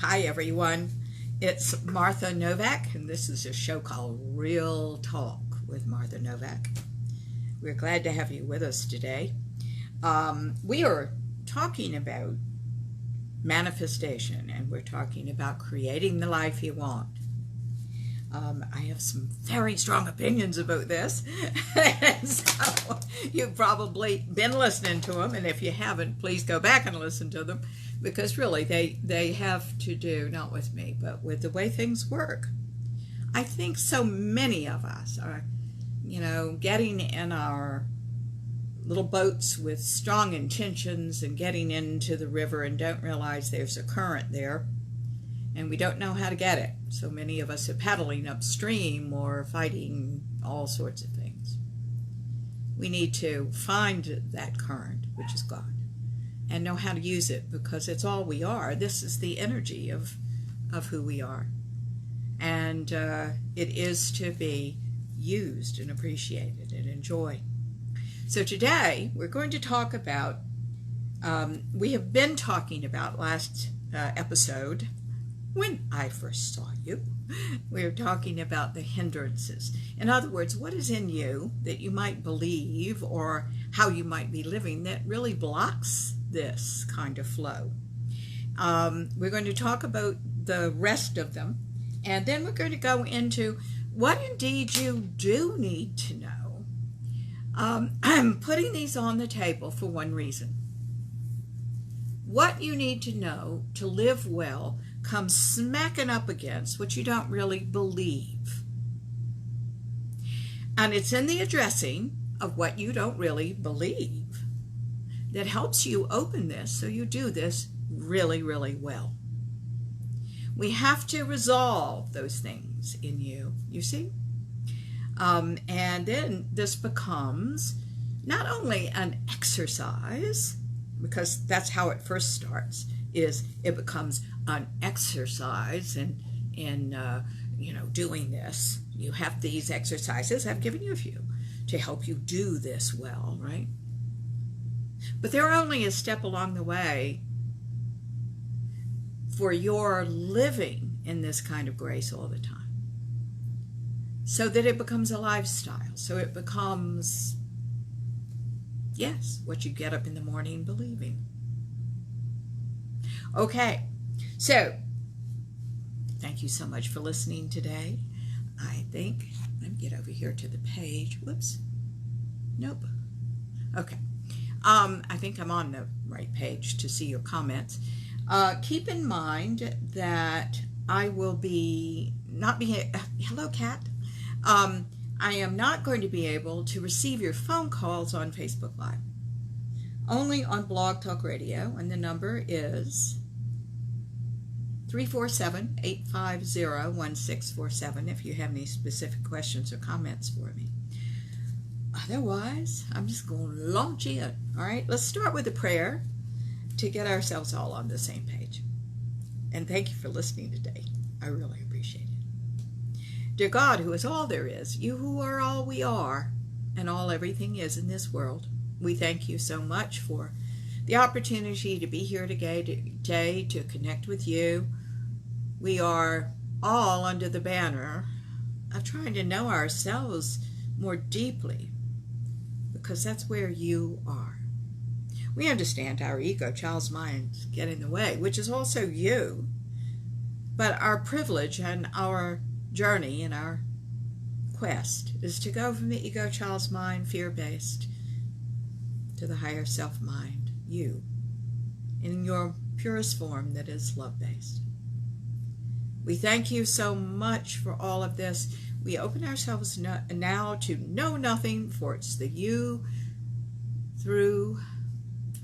Hi everyone, it's Martha Novak, and this is a show called Real Talk with Martha Novak. We're glad to have you with us today. We are talking about manifestation, and we're talking about creating the life you want. I have some very strong opinions about this, so you've probably been listening to them, and if you haven't, please go back and listen to them, because really they have to do, not with me, but with the way things work. I think so many of us are, getting in our little boats with strong intentions and getting into the river and don't realize there's a current there, and we don't know how to get it. So many of us are paddling upstream or fighting all sorts of things. We need to find that current, which is God, and know how to use it, because it's all we are. This is the energy of who we are. And it is to be used and appreciated and enjoyed. So today we're going to talk about, we have been talking about last episode, when I first saw you, we were talking about the hindrances. In other words, what is in you that you might believe or how you might be living that really blocks this kind of flow. We're going to talk about the rest of them, and then we're going to go into what indeed you do need to know. I'm putting these on the table for one reason. What you need to know to live well comes smacking up against what you don't really believe. And it's in the addressing of what you don't really believe that helps you open this so you do this really, really well. We have to resolve those things in you, you see? And then this becomes not only an exercise, because that's how it first starts, is it becomes an exercise in doing this. You have these exercises. I've given you a few to help you do this well, right? But they're only a step along the way for your living in this kind of grace all the time, so that it becomes a lifestyle, so it becomes, yes, what you get up in the morning believing. Okay, so thank you so much for listening today. I think, let me get over here to the page. Whoops. Nope. Okay. I think I'm on the right page to see your comments. Keep in mind that I will hello, cat. I am not going to be able to receive your phone calls on Facebook Live. Only on Blog Talk Radio, and the number is 347-850-1647 if you have any specific questions or comments for me. Otherwise, I'm just going to launch in. All right, let's start with a prayer to get ourselves all on the same page. And thank you for listening today. I really appreciate it. Dear God, who is all there is, you who are all we are, and all everything is in this world, we thank you so much for the opportunity to be here today to connect with you. We are all under the banner of trying to know ourselves more deeply, because that's where you are. We understand our ego, child's mind, get in the way, which is also you. But our privilege and our journey and our quest is to go from the ego, child's mind, fear-based, to the higher self-mind, you, in your purest form that is love-based. We thank you so much for all of this. We open ourselves now to know nothing, for it's the you through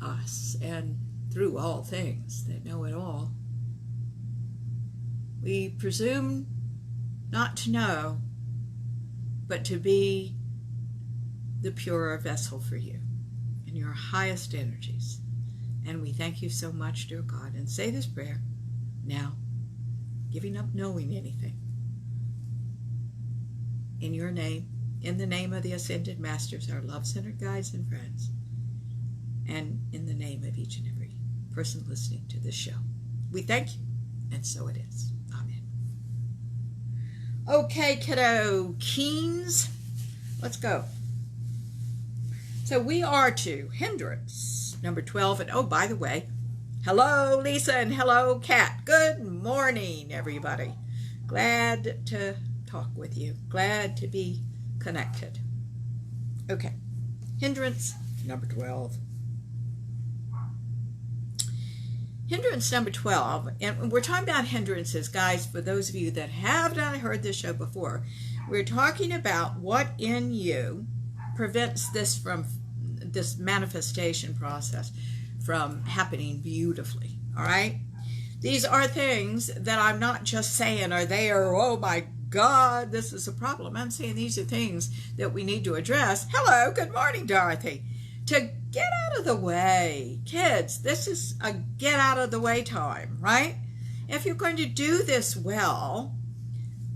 us and through all things that know it all. We presume not to know, but to be the purer vessel for you in your highest energies. And we thank you so much, dear God, and say this prayer now, giving up knowing anything. In your name, in the name of the Ascended Masters, our love-centered guides and friends, and in the name of each and every person listening to this show, we thank you and so it is. Amen. Okay, kiddo, Keens, let's go. So we are to hindrance number 12. And oh, by the way, hello, Lisa, and hello, Kat. Good morning, everybody. Glad to talk with you. Glad to be connected. Okay, hindrance number 12. Hindrance number 12, and we're talking about hindrances, guys, for those of you that have not heard this show before. We're talking about what in you prevents this manifestation process from happening beautifully, all right? These are things that I'm not just saying are there, oh my God, this is a problem. I'm saying these are things that we need to address. Hello, good morning, Dorothy. To get out of the way. Kids, this is a get out of the way time, right? If you're going to do this well,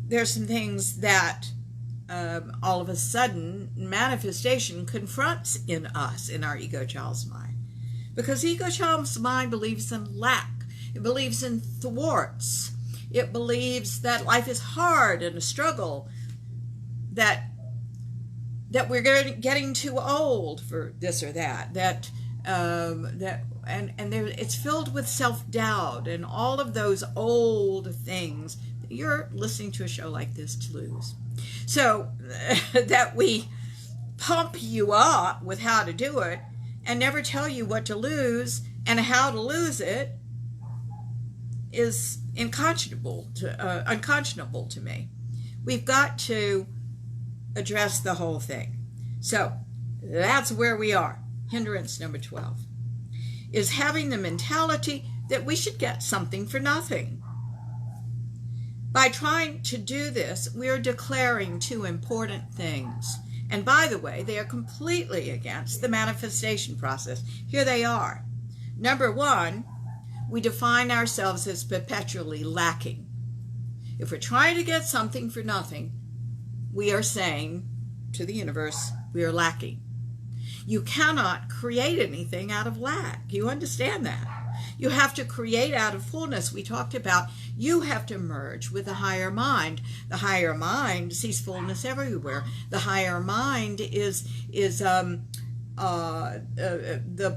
there's some things that all of a sudden manifestation confronts in us, in our ego child's mind. Because ego child's mind believes in lack. It believes in thwarts. It believes that life is hard and a struggle, that we're getting too old for this or that, it's filled with self-doubt and all of those old things that you're listening to a show like this to lose. So that we pump you up with how to do it and never tell you what to lose and how to lose it is unconscionable to me. We've got to address the whole thing. So that's where we are. Hindrance number 12 is having the mentality that we should get something for nothing. By trying to do this, we are declaring two important things. And by the way, they are completely against the manifestation process. Here they are. Number 1, we define ourselves as perpetually lacking. If we're trying to get something for nothing, we are saying to the universe, we are lacking. You cannot create anything out of lack. You understand that? You have to create out of fullness. We talked about you have to merge with the higher mind. The higher mind sees fullness everywhere. The higher mind is the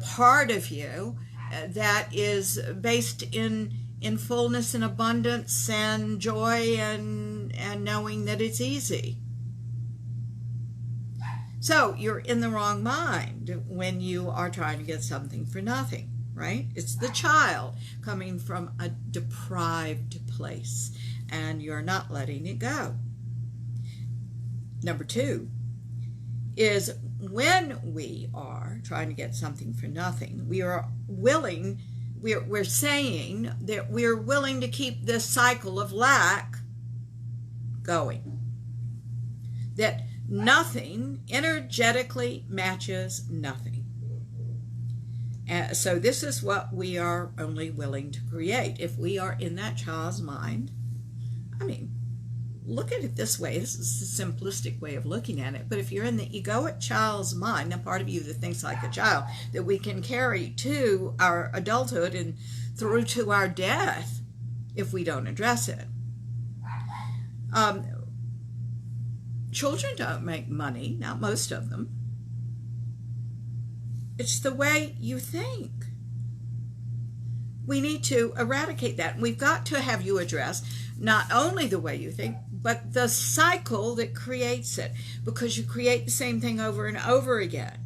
part of you that is based in fullness and abundance and joy and knowing that it's easy. So you're in the wrong mind when you are trying to get something for nothing, right? It's the child coming from a deprived place, and you're not letting it go. Number 2 is when we are trying to get something for nothing, we're saying that we're willing to keep this cycle of lack going. That nothing energetically matches nothing. So this is what we are only willing to create. If we are in that child's mind, I mean, look at it this way. This is a simplistic way of looking at it. But if you're in the egoic child's mind, the part of you that thinks like a child, that we can carry to our adulthood and through to our death if we don't address it. Children don't make money, not most of them. It's the way you think. We need to eradicate that. We've got to have you address not only the way you think, but the cycle that creates it, because you create the same thing over and over again.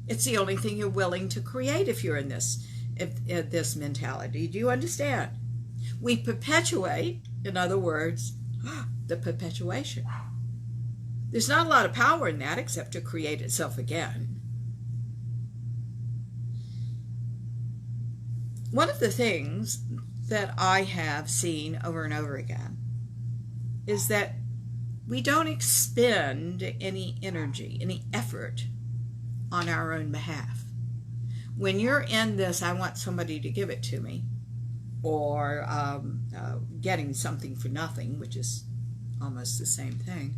It's the only thing you're willing to create if you're in this mentality. Do you understand? We perpetuate, in other words, the perpetuation. There's not a lot of power in that except to create itself again. One of the things that I have seen over and over again is that we don't expend any energy, any effort on our own behalf. When you're in this, I want somebody to give it to me, or getting something for nothing, which is almost the same thing,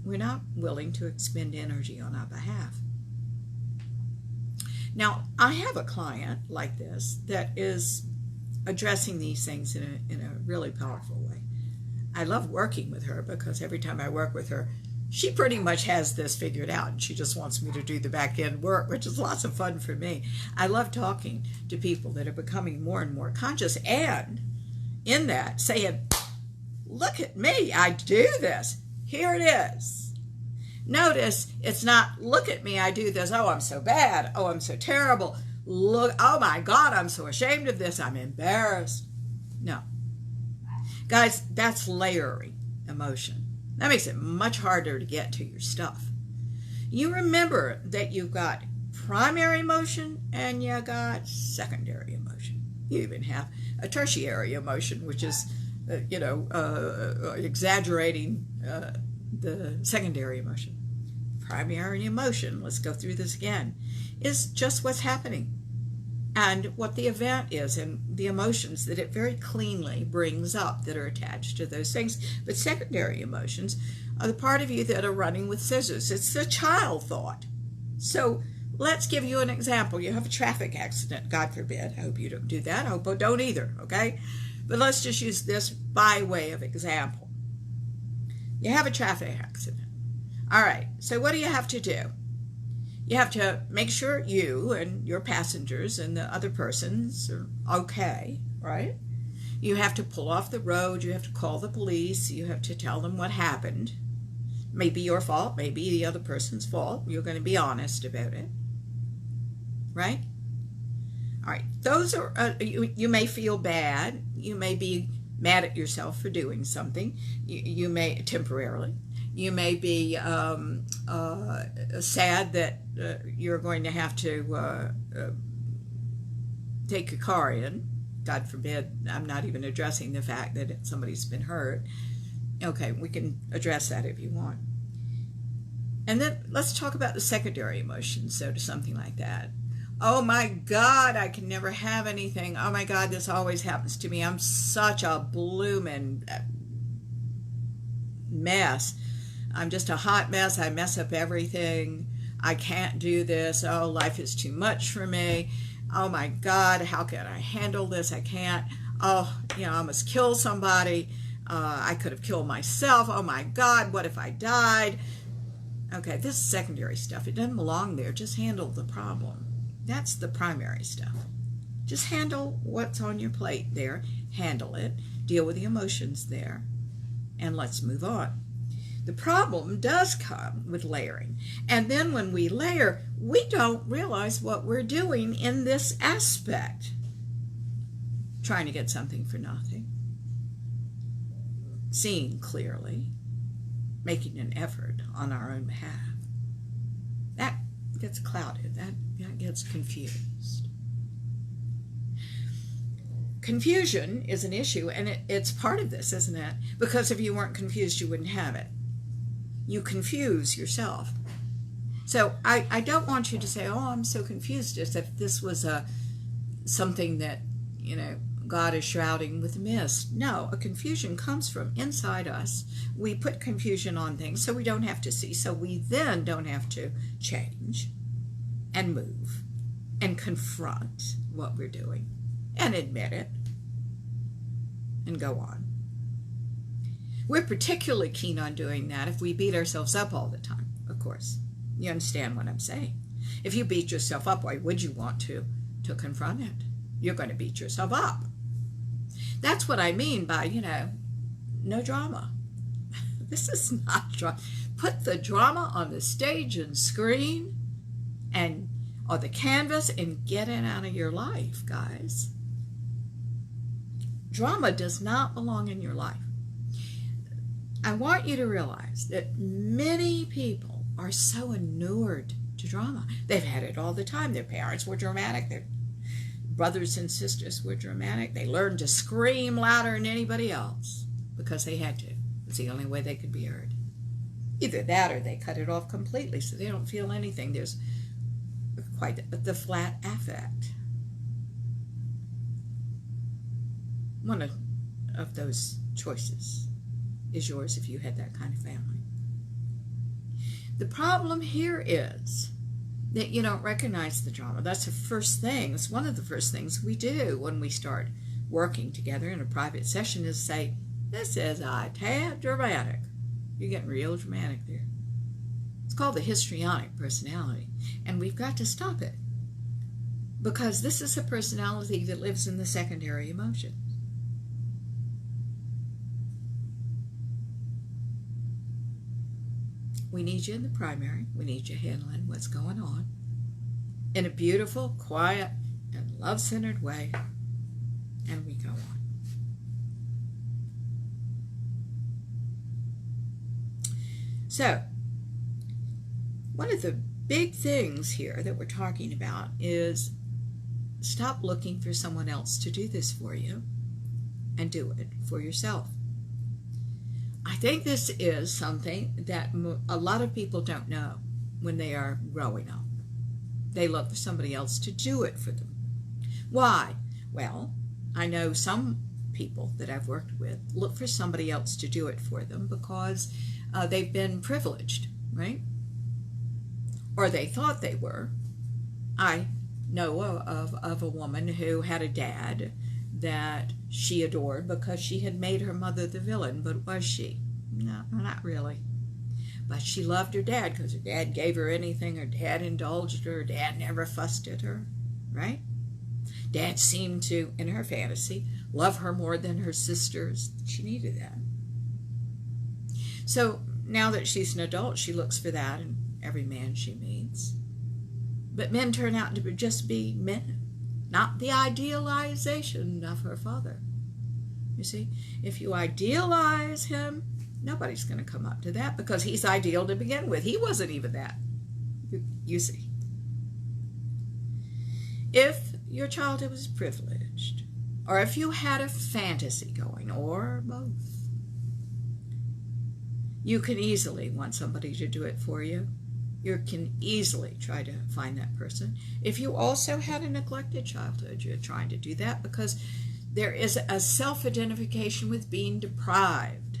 we're not willing to expend energy on our behalf. Now, I have a client like this that is addressing these things in a really powerful way. I love working with her because every time I work with her, she pretty much has this figured out, and she just wants me to do the back end work, which is lots of fun for me. I love talking to people that are becoming more and more conscious, and in that saying, look at me, I do this. Here it is. Notice it's not, look at me, I do this. Oh, I'm so bad. Oh, I'm so terrible. Look, oh my God, I'm so ashamed of this. I'm embarrassed. No. Guys, that's layering emotion. That makes it much harder to get to your stuff. You remember that you've got primary emotion and you got secondary emotion. You even have a tertiary emotion, which is, exaggerating the secondary emotion. Primary emotion, let's go through this again, is just what's happening and what the event is and the emotions that it very cleanly brings up that are attached to those things. But secondary emotions are the part of you that are running with scissors. It's the child thought. So let's give you an example. You have a traffic accident, God forbid. I hope you don't do that. I hope I don't either, okay? But let's just use this by way of example. You have a traffic accident. All right, so what do you have to do? You have to make sure you and your passengers and the other persons are okay, right? You have to pull off the road. You have to call the police. You have to tell them what happened. Maybe your fault, maybe the other person's fault. You're going to be honest about it, right? All right, those are, you may feel bad. You may be mad at yourself for doing something. You may, temporarily. You may be sad that you're going to have to take a car in. God forbid, I'm not even addressing the fact that somebody's been hurt. Okay, we can address that if you want. And then let's talk about the secondary emotions, so to something like that. Oh my God, I can never have anything. Oh my God, this always happens to me. I'm such a bloomin' mess. I'm just a hot mess. I mess up everything. I can't do this. Oh, life is too much for me. Oh my God, how can I handle this? I can't. Oh, I must kill somebody. I could have killed myself. Oh my God, what if I died? Okay, this is secondary stuff. It doesn't belong there. Just handle the problem. That's the primary stuff. Just handle what's on your plate there. Handle it. Deal with the emotions there. And let's move on. The problem does come with layering. And then when we layer, we don't realize what we're doing in this aspect. Trying to get something for nothing. Seeing clearly. Making an effort on our own behalf. That gets clouded. That gets confused. Confusion is an issue, and it's part of this, isn't it? Because if you weren't confused, you wouldn't have it. You confuse yourself. So I don't want you to say, oh, I'm so confused, as if this was something that, God is shrouding with mist. No, a confusion comes from inside us. We put confusion on things so we don't have to see, so we then don't have to change and move and confront what we're doing and admit it and go on. We're particularly keen on doing that if we beat ourselves up all the time, of course. You understand what I'm saying? If you beat yourself up, why would you want to confront it? You're going to beat yourself up. That's what I mean by, no drama. This is not drama. Put the drama on the stage and screen and or the canvas and get it out of your life, guys. Drama does not belong in your life. I want you to realize that many people are so inured to drama. They've had it all the time. Their parents were dramatic. Their brothers and sisters were dramatic. They learned to scream louder than anybody else because they had to. It's the only way they could be heard. Either that or they cut it off completely so they don't feel anything. There's quite the flat affect. One of those choices is yours if you had that kind of family. The problem here is that you don't recognize the drama. That's the first thing. It's one of the first things we do when we start working together in a private session is say, this is a tad dramatic. You're getting real dramatic there. It's called the histrionic personality, and we've got to stop it, because this is a personality that lives in the secondary emotions. We need you in the primary. We need you handling what's going on in a beautiful, quiet, and love-centered way, and we go on. So, one of the big things here that we're talking about is stop looking for someone else to do this for you and do it for yourself. I think this is something that a lot of people don't know when they are growing up. They look for somebody else to do it for them. Why? Well, I know some people that I've worked with look for somebody else to do it for them because they've been privileged, right? Or they thought they were. I know of a woman who had a dad that she adored because she had made her mother the villain, but was she? No, not really. But she loved her dad because her dad gave her anything, her dad indulged her dad never fussed at her, right? Dad seemed to, in her fantasy, love her more than her sisters. She needed that. So now that she's an adult, she looks for that in every man she meets. But men turn out to just be men, not the idealization of her father. You see, if you idealize him, nobody's going to come up to that because he's ideal to begin with. He wasn't even that, you see. If your childhood was privileged, or if you had a fantasy going, or both, you can easily want somebody to do it for you. You can easily try to find that person. If you also had a neglected childhood, you're trying to do that because there is a self-identification with being deprived.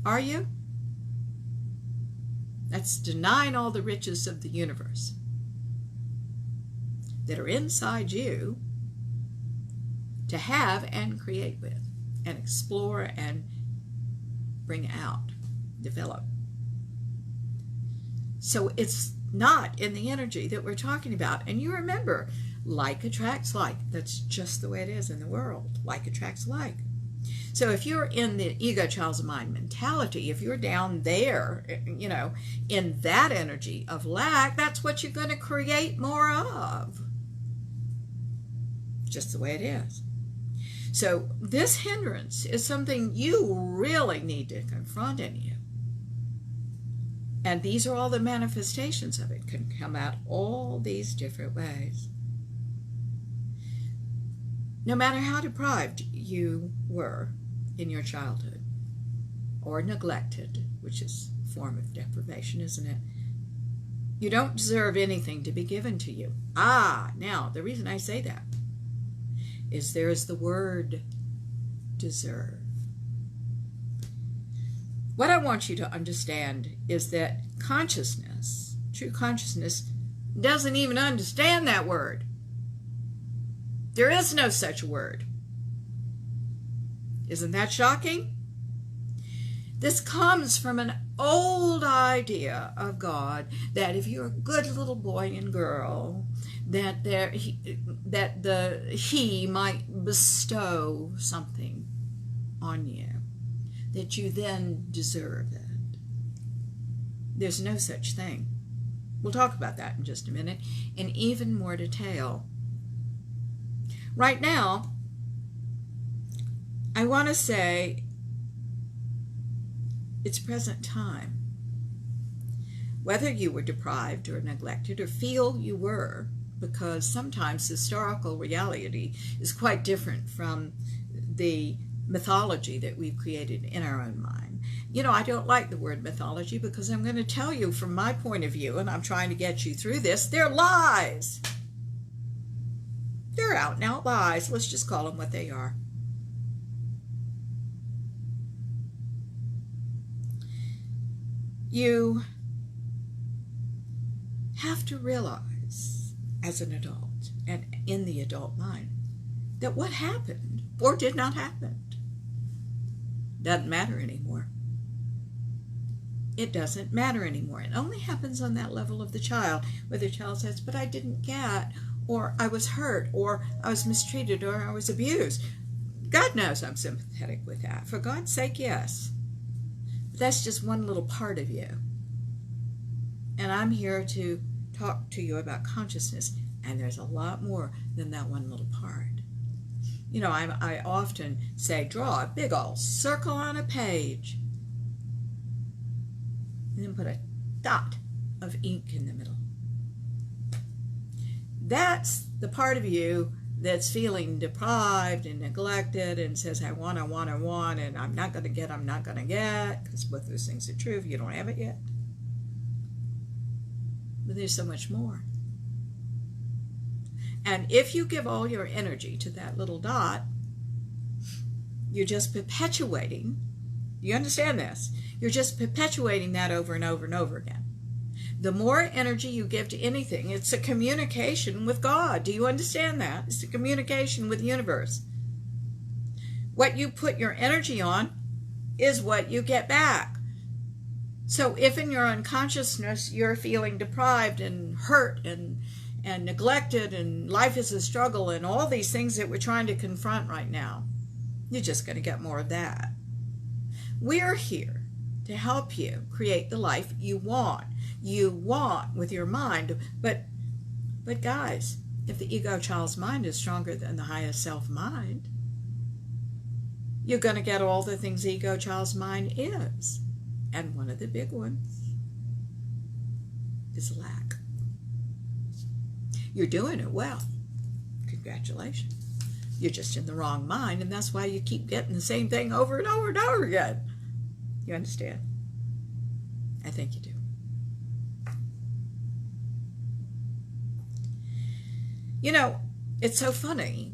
Are you? That's denying all the riches of the universe that are inside you to have and create with and explore and bring out, develop. So it's not in the energy that we're talking about. And you remember, like attracts like. That's just the way it is in the world. Like attracts like. So if you're in the ego child's mind mentality, if you're down there, you know, in that energy of lack, that's what you're going to create more of. Just the way it is. So this hindrance is something you really need to confront in you. And these are all the manifestations of it. Can come out all these different ways. No matter how deprived you were in your childhood, or neglected, which is a form of deprivation, isn't it? You don't deserve anything to be given to you. Now, the reason I say that is there is the word deserve. What I want you to understand is that consciousness, true consciousness, doesn't even understand that word. There is no such word. Isn't that shocking? This comes from an old idea of God that if you're a good little boy and girl, that he might bestow something on you, that you then deserve it. There's no such thing. We'll talk about that in just a minute in even more detail. Right now, I want to say it's present time. Whether you were deprived or neglected or feel you were, because sometimes historical reality is quite different from the mythology that we've created in our own mind. You know, I don't like the word mythology because I'm going to tell you from my point of view, and I'm trying to get you through this, they're lies. They're out and out lies. Let's just call them what they are. You have to realize as an adult and in the adult mind that what happened or did not happen doesn't matter anymore. It doesn't matter anymore. It only happens on that level of the child, where the child says, but I didn't get, or I was hurt, or I was mistreated, or I was abused. God knows I'm sympathetic with that. For God's sake, yes. But that's just one little part of you. And I'm here to talk to you about consciousness, and there's a lot more than that one little part. You know, I often say, draw a big old circle on a page, and then put a dot of ink in the middle. That's the part of you that's feeling deprived and neglected and says, I want, and I'm not going to get, because both those things are true if you don't have it yet. But there's so much more. And if you give all your energy to that little dot, you're just perpetuating, you understand this? You're just perpetuating that over and over and over again. The more energy you give to anything, it's a communication with God. Do you understand that? It's a communication with the universe. What you put your energy on is what you get back. So if in your unconsciousness you're feeling deprived and hurt and neglected and life is a struggle and all these things that we're trying to confront right now, you're just going to get more of that. We're here to help you create the life you want. You want with your mind. But guys, if the ego child's mind is stronger than the highest self mind, you're going to get all the things the ego child's mind is. And one of the big ones is lack. You're doing it well. Congratulations. You're just in the wrong mind, and that's why you keep getting the same thing over and over and over again. You understand? I think you do. You know, it's so funny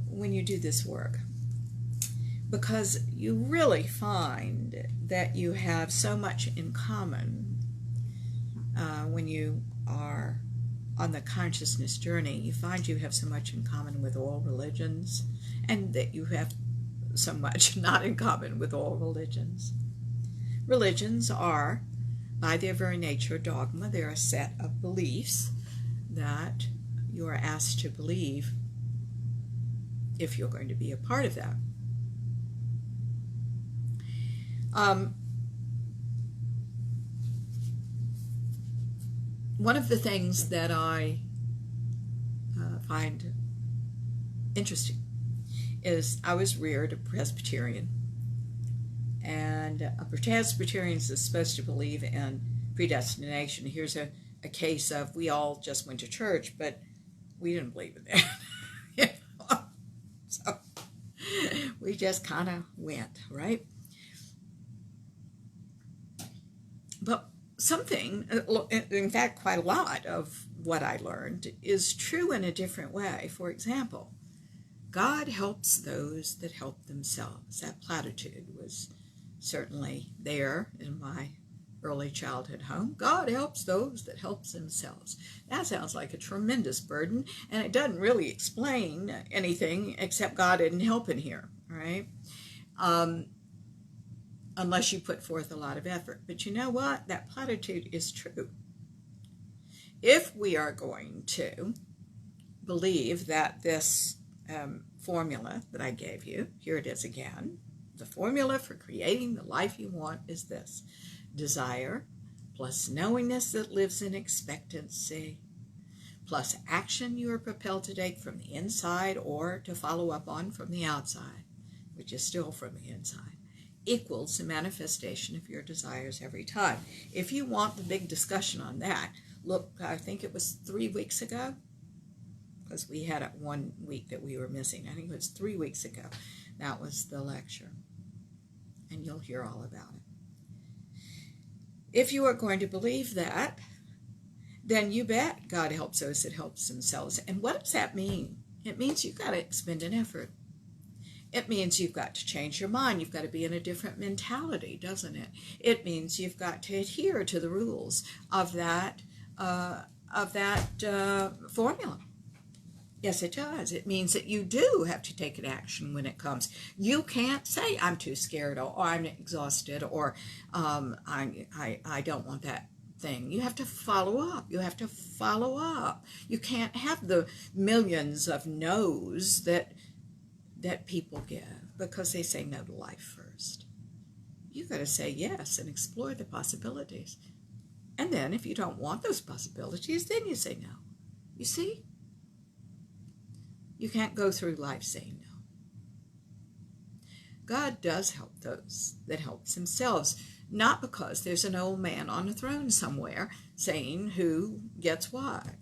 when you do this work, because you really find that you have so much in common when you are on the consciousness journey. You find you have so much in common with all religions, and that you have so much not in common with all religions. Religions are, by their very nature, dogma. They're a set of beliefs that you are asked to believe if you're going to be a part of that. One of the things that I find interesting is I was reared a Presbyterian, and a Presbyterian is supposed to believe in predestination. Here's a case of, we all just went to church, but we didn't believe in that. You know? So we just kind of went, right? But something, in fact, quite a lot of what I learned is true in a different way. For example, God helps those that help themselves. That platitude was certainly there in my early childhood home. God helps those that help themselves. That sounds like a tremendous burden, and it doesn't really explain anything except God didn't help in here, right? Unless you put forth a lot of effort. But you know what? That platitude is true. If we are going to believe that this formula that I gave you, here it is again, the formula for creating the life you want is this: desire plus knowingness that lives in expectancy plus action you are propelled to take from the inside or to follow up on from the outside, which is still from the inside, equals the manifestation of your desires every time. If you want the big discussion on that, look, I think it was 3 weeks ago, because we had it 1 week that we were missing. I think it was 3 weeks ago. That was the lecture. And you'll hear all about it. If you are going to believe that, then you bet God helps those that helps themselves. And what does that mean? It means you've got to expend an effort. It means you've got to change your mind. You've got to be in a different mentality, doesn't it? It means you've got to adhere to the rules of that formula. Yes, it does. It means that you do have to take an action when it comes. You can't say, I'm too scared, or I'm exhausted, or I don't want that thing. You have to follow up. You have to follow up. You can't have the millions of no's that people give because they say no to life first. You've got to say yes and explore the possibilities. And then if you don't want those possibilities, then you say no. You see? You can't go through life saying no. God does help those that help themselves, not because there's an old man on a throne somewhere saying who gets what,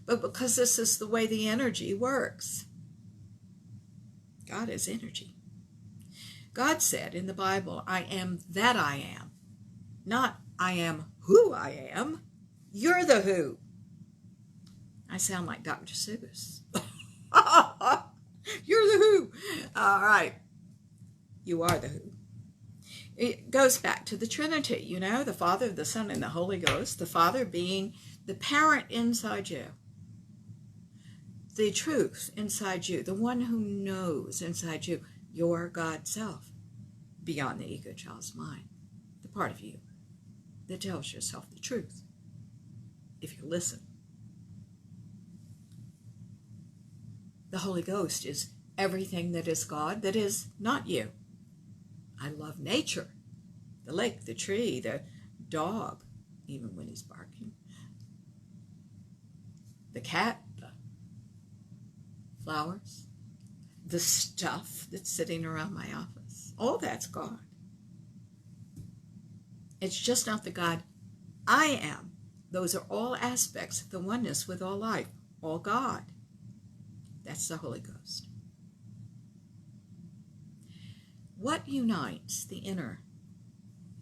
but because this is the way the energy works. God is energy. God said in the Bible, I am that I am, not I am who I am. You're the who. I sound like Dr. Seuss. You're the who. All right. You are the who. It goes back to the Trinity, you know, the Father, the Son, and the Holy Ghost. The Father being the parent inside you. The truth inside you. The one who knows inside you. Your God self. Beyond the ego child's mind. The part of you that tells yourself the truth. If you listen. The Holy Ghost is everything that is God that is not you. I love nature. The lake, the tree, the dog, even when he's barking. The cat, the flowers, the stuff that's sitting around my office. All that's God. It's just not the God I am. Those are all aspects of the oneness with all life, all God. That's the Holy Ghost. What unites the inner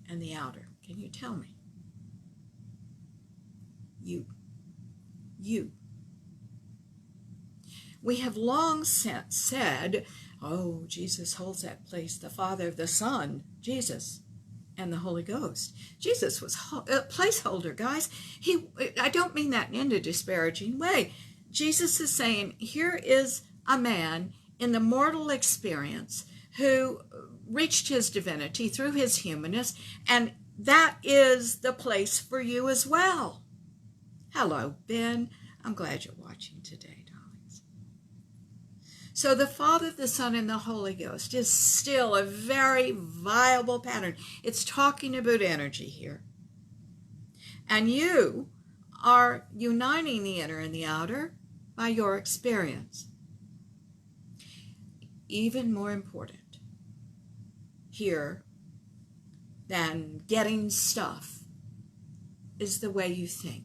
and the outer? Can you tell me? You. We have long since said, oh, Jesus holds that place, the Father, the Son, Jesus, and the Holy Ghost. Jesus was a placeholder, guys. I don't mean that in a disparaging way. Jesus is saying, here is a man in the mortal experience who reached his divinity through his humanness, and that is the place for you as well. Hello, Ben. I'm glad you're watching today, darlings. So the Father, the Son, and the Holy Ghost is still a very viable pattern. It's talking about energy here. And you are uniting the inner and the outer by your experience. Even more important here than getting stuff is the way you think.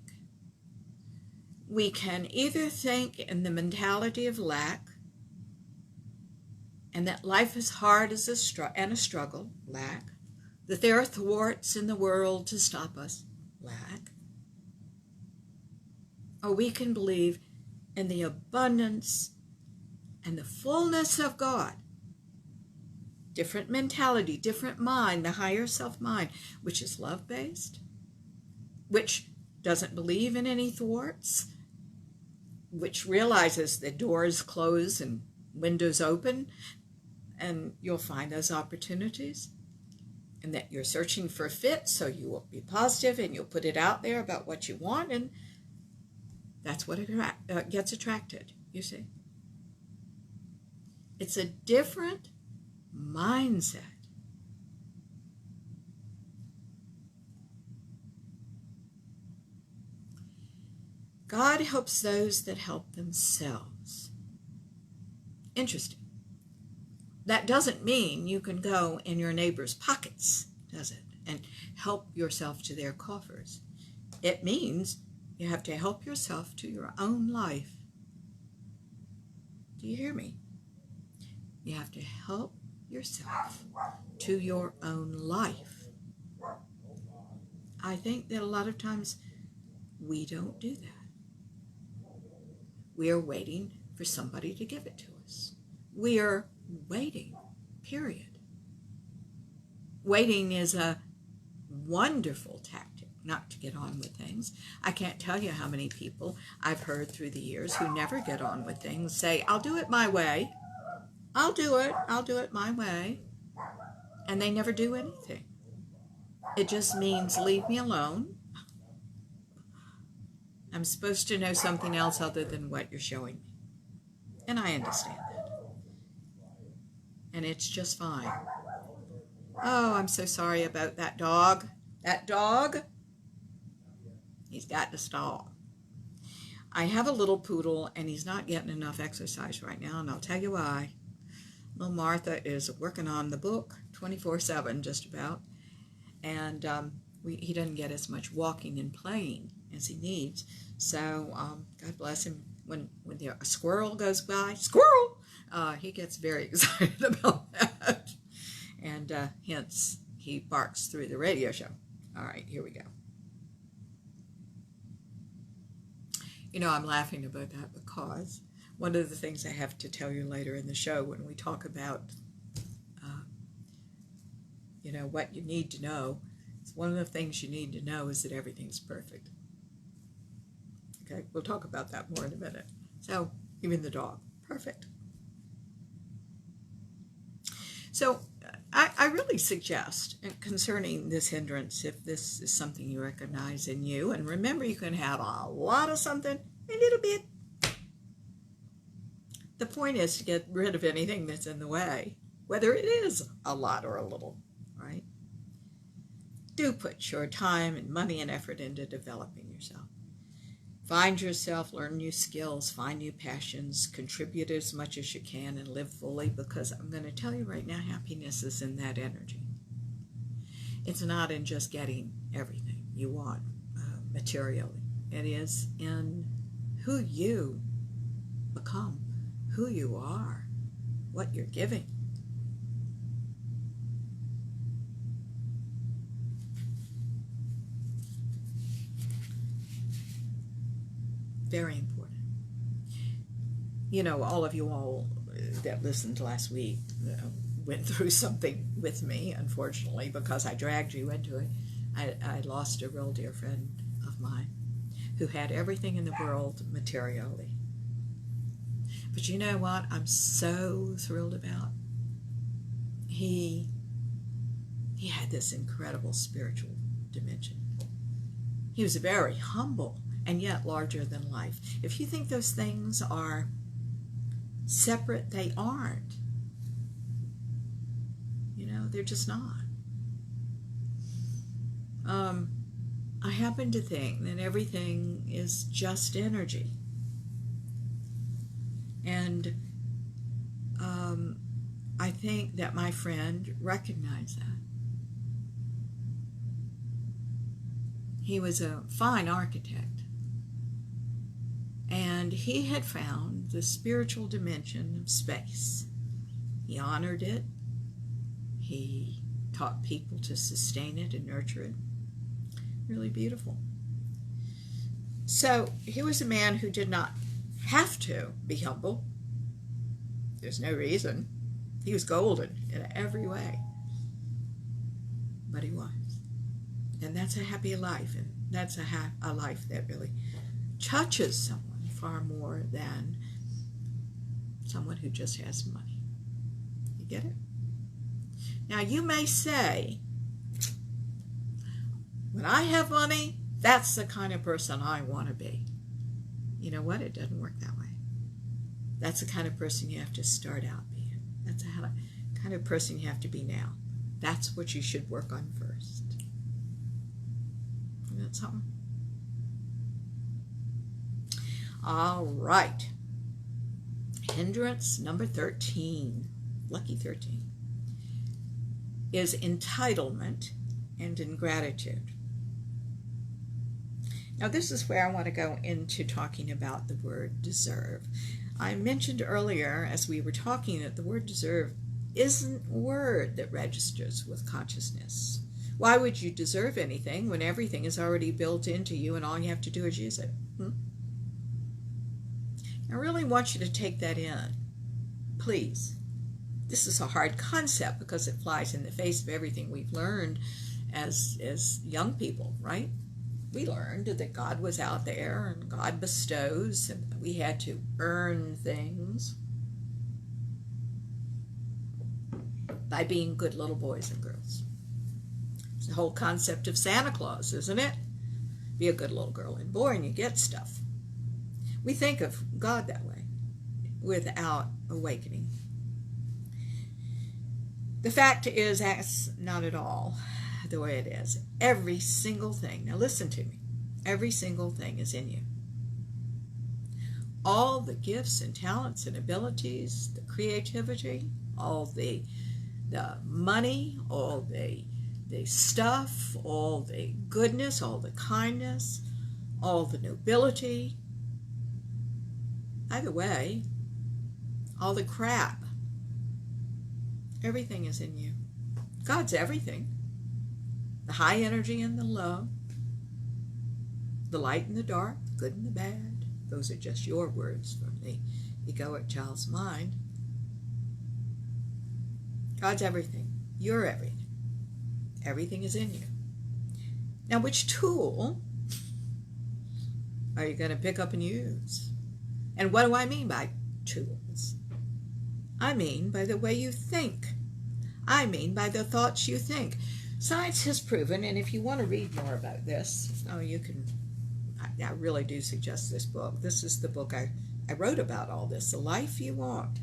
We can either think in the mentality of lack, and that life is hard as a struggle, lack, that there are thwarts in the world to stop us, lack, or we can believe in the abundance and the fullness of God. Different mentality, different mind, the higher self mind, which is love-based, which doesn't believe in any thwarts, which realizes that doors close and windows open, and you'll find those opportunities, and that you're searching for a fit, so you will be positive and you'll put it out there about what you want, and that's what gets attracted, you see. It's a different mindset. God helps those that help themselves. Interesting. That doesn't mean you can go in your neighbor's pockets, does it? And help yourself to their coffers. It means you have to help yourself to your own life. Do you hear me? You have to help yourself to your own life. I think that a lot of times we don't do that. We are waiting for somebody to give it to us. We are waiting, period. Waiting is a wonderful tactic not to get on with things. I can't tell you how many people I've heard through the years who never get on with things say, I'll do it my way. I'll do it my way. And they never do anything. It just means leave me alone. I'm supposed to know something else other than what you're showing me. And I understand that. And it's just fine. Oh, I'm so sorry about that dog. That dog, he's got to stop. I have a little poodle, and he's not getting enough exercise right now, and I'll tell you why. Little Martha is working on the book 24/7, just about, and he doesn't get as much walking and playing as he needs. So God bless him. When a squirrel goes by, squirrel, he gets very excited about that, and hence he barks through the radio show. All right, here we go. You know, I'm laughing about that because one of the things I have to tell you later in the show when we talk about, what you need to know, one of the things you need to know is that everything's perfect. Okay, we'll talk about that more in a minute. So, even the dog, perfect. So, I really suggest, concerning this hindrance, if this is something you recognize in you, and remember you can have a lot of something, a little bit. The point is to get rid of anything that's in the way, whether it is a lot or a little, right? Do put your time and money and effort into developing yourself. Find yourself, learn new skills, find new passions, contribute as much as you can, and live fully, because I'm going to tell you right now, happiness is in that energy. It's not in just getting everything you want materially. It is in who you become, who you are, what you're giving. Very important. You know, all of you all that listened last week went through something with me, unfortunately, because I dragged you into it. I lost a real dear friend of mine who had everything in the world materially. But you know what I'm so thrilled about? He had this incredible spiritual dimension. He was very humble and yet larger than life. If you think those things are separate, they aren't. You know, they're just not. I happen to think that everything is just energy. And I think that my friend recognized that. He was a fine architect. And he had found the spiritual dimension of space. He honored it. He taught people to sustain it and nurture it. Really beautiful. So he was a man who did not have to be humble. There's no reason. He was golden in every way. But he was. And that's a happy life. And that's a life that really touches someone far more than someone who just has money. You get it? Now you may say, when I have money, that's the kind of person I want to be. You know what? It doesn't work that way. That's the kind of person you have to start out being. That's the kind of person you have to be now. That's what you should work on first. Isn't that something? All right. Hindrance number 13, lucky 13, is entitlement and ingratitude. Now this is where I want to go into talking about the word deserve. I mentioned earlier as we were talking that the word deserve isn't a word that registers with consciousness. Why would you deserve anything when everything is already built into you and all you have to do is use it? I really want you to take that in, please. This is a hard concept because it flies in the face of everything we've learned as young people, right? We learned that God was out there and God bestows, and we had to earn things by being good little boys and girls. It's the whole concept of Santa Claus, isn't it? Be a good little girl and boy and you get stuff. We think of God that way without awakening. The fact is, that's not at all the way it is. Every single thing, now listen to me, every single thing is in you. All the gifts and talents and abilities, the creativity, all the money, all the stuff, all the goodness, all the kindness, all the nobility, either way, all the crap, everything is in you. God's everything. The high energy and the low, the light and the dark, the good and the bad. Those are just your words from the egoic child's mind. God's everything. You're everything. Everything is in you. Now, which tool are you going to pick up and use? And what do I mean by tools? I mean by the way you think. I mean by the thoughts you think. Science has proven, and if you want to read more about this, you can, I really do suggest this book. This is the book I wrote about all this, The Life You Want.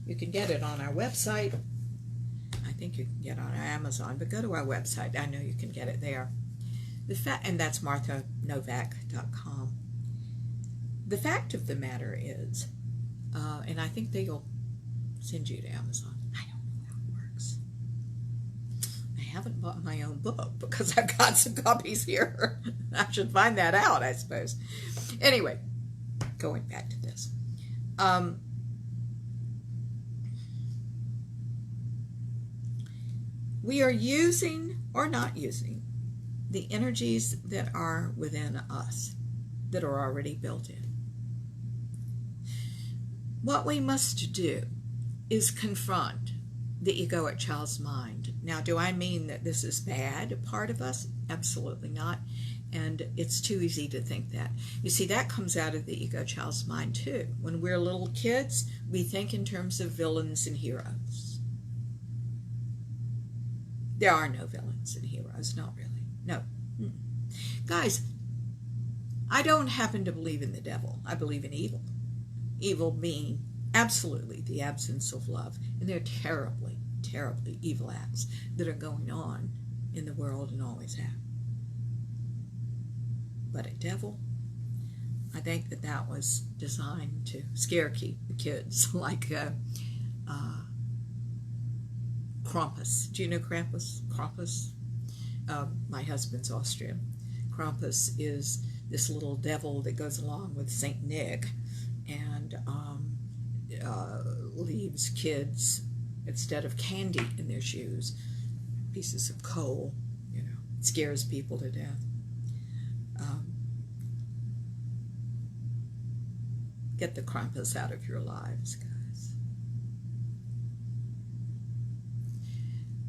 You can get it on our website. I think you can get it on Amazon, but go to our website. I know you can get it there. And that's marthanovak.com. The fact of the matter is, and I think they'll send you to Amazon. I don't know how it works. I haven't bought my own book because I've got some copies here. I should find that out, I suppose. Anyway, going back to this. We are using or not using the energies that are within us, that are already built in. What we must do is confront the egoic child's mind. Now, do I mean that this is bad, a part of us? Absolutely not. And it's too easy to think that. You see, that comes out of the ego child's mind too. When we're little kids, we think in terms of villains and heroes. There are no villains and heroes, not really. No. Guys, I don't happen to believe in the devil. I believe in evil. Evil being absolutely the absence of love. And there are terribly, terribly evil acts that are going on in the world and always have. But a devil, I think that was designed to scare keep the kids, like Krampus. Do you know Krampus? Krampus? My husband's Austrian. Krampus is this little devil that goes along with Saint Nick and leaves kids, instead of candy in their shoes, pieces of coal. It scares people to death. Get the Krampus out of your lives, guys.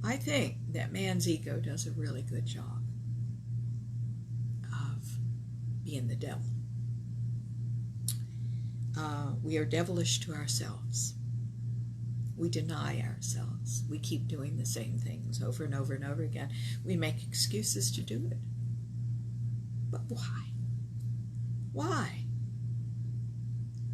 I think that man's ego does a really good job of being the devil. We are devilish to ourselves. We deny ourselves. We keep doing the same things over and over and over again. We make excuses to do it. But why? Why?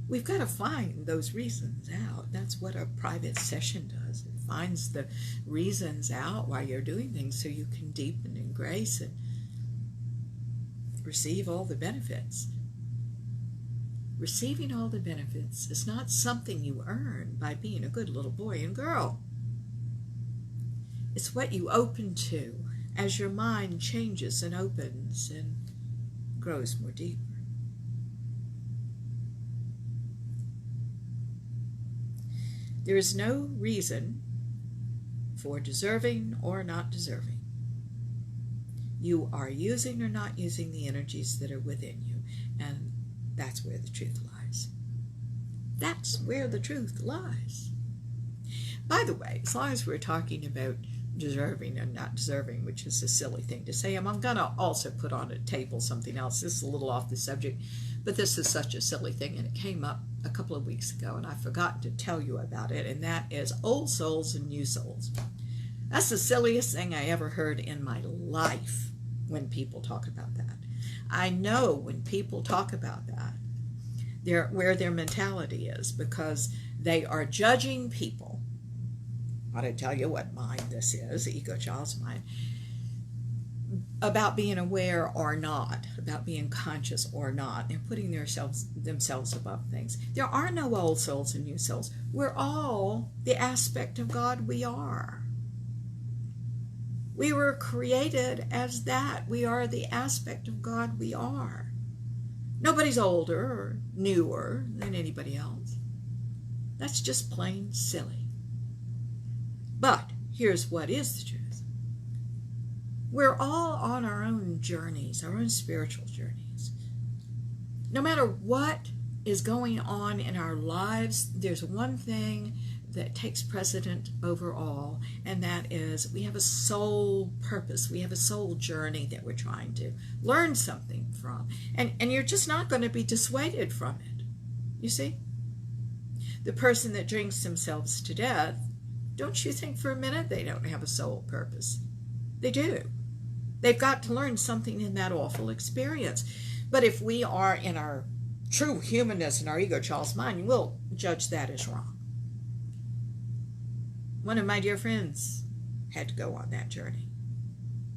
We've got to find those reasons out. That's what a private session does. It finds the reasons out why you're doing things so you can deepen in grace and receive all the benefits. Receiving all the benefits is not something you earn by being a good little boy and girl. It's what you open to as your mind changes and opens and grows more deeper. There is no reason for deserving or not deserving. You are using or not using the energies that are within you, and that's where the truth lies. That's where the truth lies. By the way, as long as we're talking about deserving and not deserving, which is a silly thing to say. I'm going to also put on a table something else. This is a little off the subject, but this is such a silly thing, and it came up a couple of weeks ago, and I forgot to tell you about it, and that is old souls and new souls. That's the silliest thing I ever heard in my life when people talk about that. I know when people talk about that, where their mentality is, because they are judging people. I ought to tell you what mind this is, the ego child's mind, about being aware or not, about being conscious or not. They're putting themselves above things. There are no old souls and new souls. We're all the aspect of God we are. We were created as that. We are the aspect of God we are. Nobody's older or newer than anybody else. That's just plain silly. But here's what is the truth. We're all on our own journeys, our own spiritual journeys. No matter what is going on in our lives, there's one thing that takes precedent over all, and that is we have a soul purpose. We have a soul journey that we're trying to learn something from. And you're just not going to be dissuaded from it. You see? The person that drinks themselves to death, don't you think for a minute they don't have a soul purpose? They do. They've got to learn something in that awful experience. But if we are in our true humanness and our ego child's mind, we'll judge that as wrong. One of my dear friends had to go on that journey.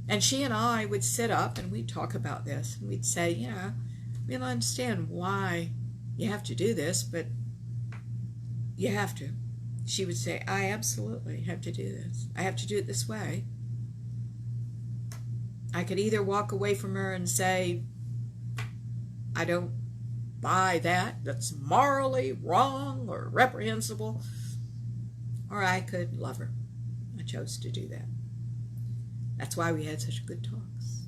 And she and I would sit up and we'd talk about this. And we'd say, we don't understand why you have to do this, but you have to. She would say, I absolutely have to do this. I have to do it this way. I could either walk away from her and say, I don't buy that. That's morally wrong or reprehensible. Or I could love her. I chose to do that. That's why we had such good talks.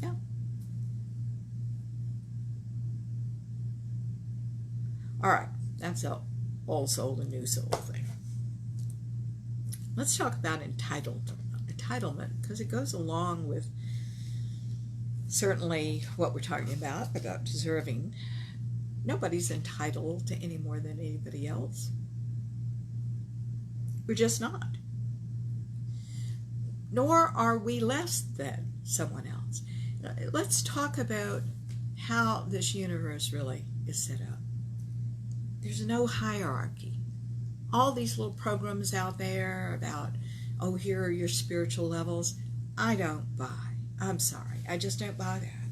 Yeah. All right. That's a old soul and new soul thing. Let's talk about entitlement, because it goes along with certainly what we're talking about deserving. Nobody's entitled to any more than anybody else. We're just not. Nor are we less than someone else. Let's talk about how this universe really is set up. There's no hierarchy. All these little programs out there about, oh, here are your spiritual levels. I don't buy. I'm sorry. I just don't buy that.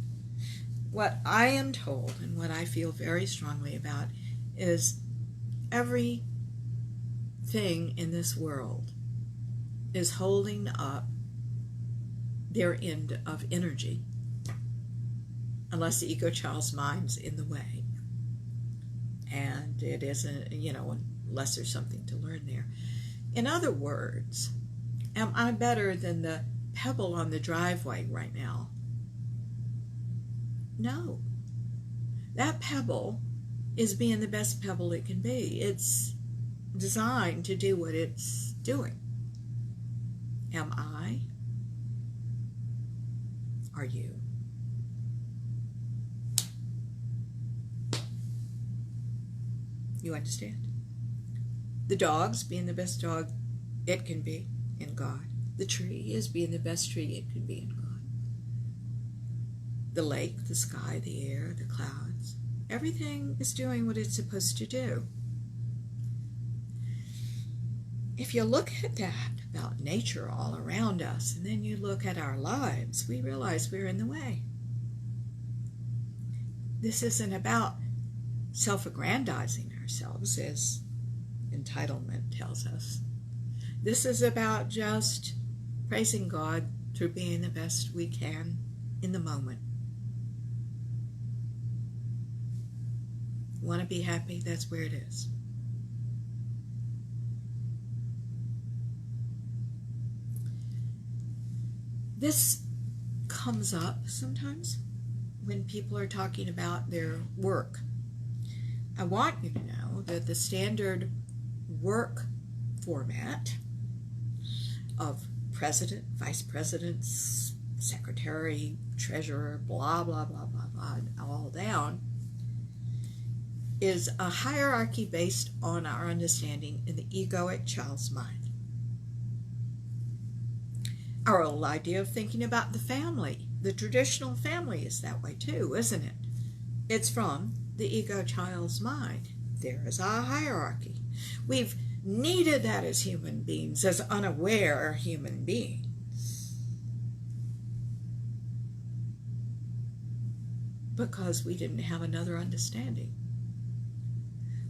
What I am told and what I feel very strongly about is everything in this world is holding up their end of energy, unless the ego child's mind's in the way. And it isn't, unless there's something to learn there. In other words, am I better than the pebble on the driveway right now? No. That pebble is being the best pebble it can be. It's designed to do what it's doing. Am I? Are you? You understand? The dog's being the best dog it can be in God. The tree is being the best tree it can be in God. The lake, the sky, the air, the clouds, everything is doing what it's supposed to do. If you look at that about nature all around us, and then you look at our lives, we realize we're in the way. This isn't about self-aggrandizing ourselves, as entitlement tells us. This is about just praising God through being the best we can in the moment. Want to be happy? That's where it is. This comes up sometimes when people are talking about their work. I want you to know that the standard work format of president, vice presidents, secretary, treasurer, blah, blah, blah, blah, blah, all down, is a hierarchy based on our understanding in the egoic child's mind. Our old idea of thinking about the family, the traditional family, is that way too, isn't it? It's from the ego child's mind. There is our hierarchy. We've needed that as human beings, as unaware human beings, because we didn't have another understanding.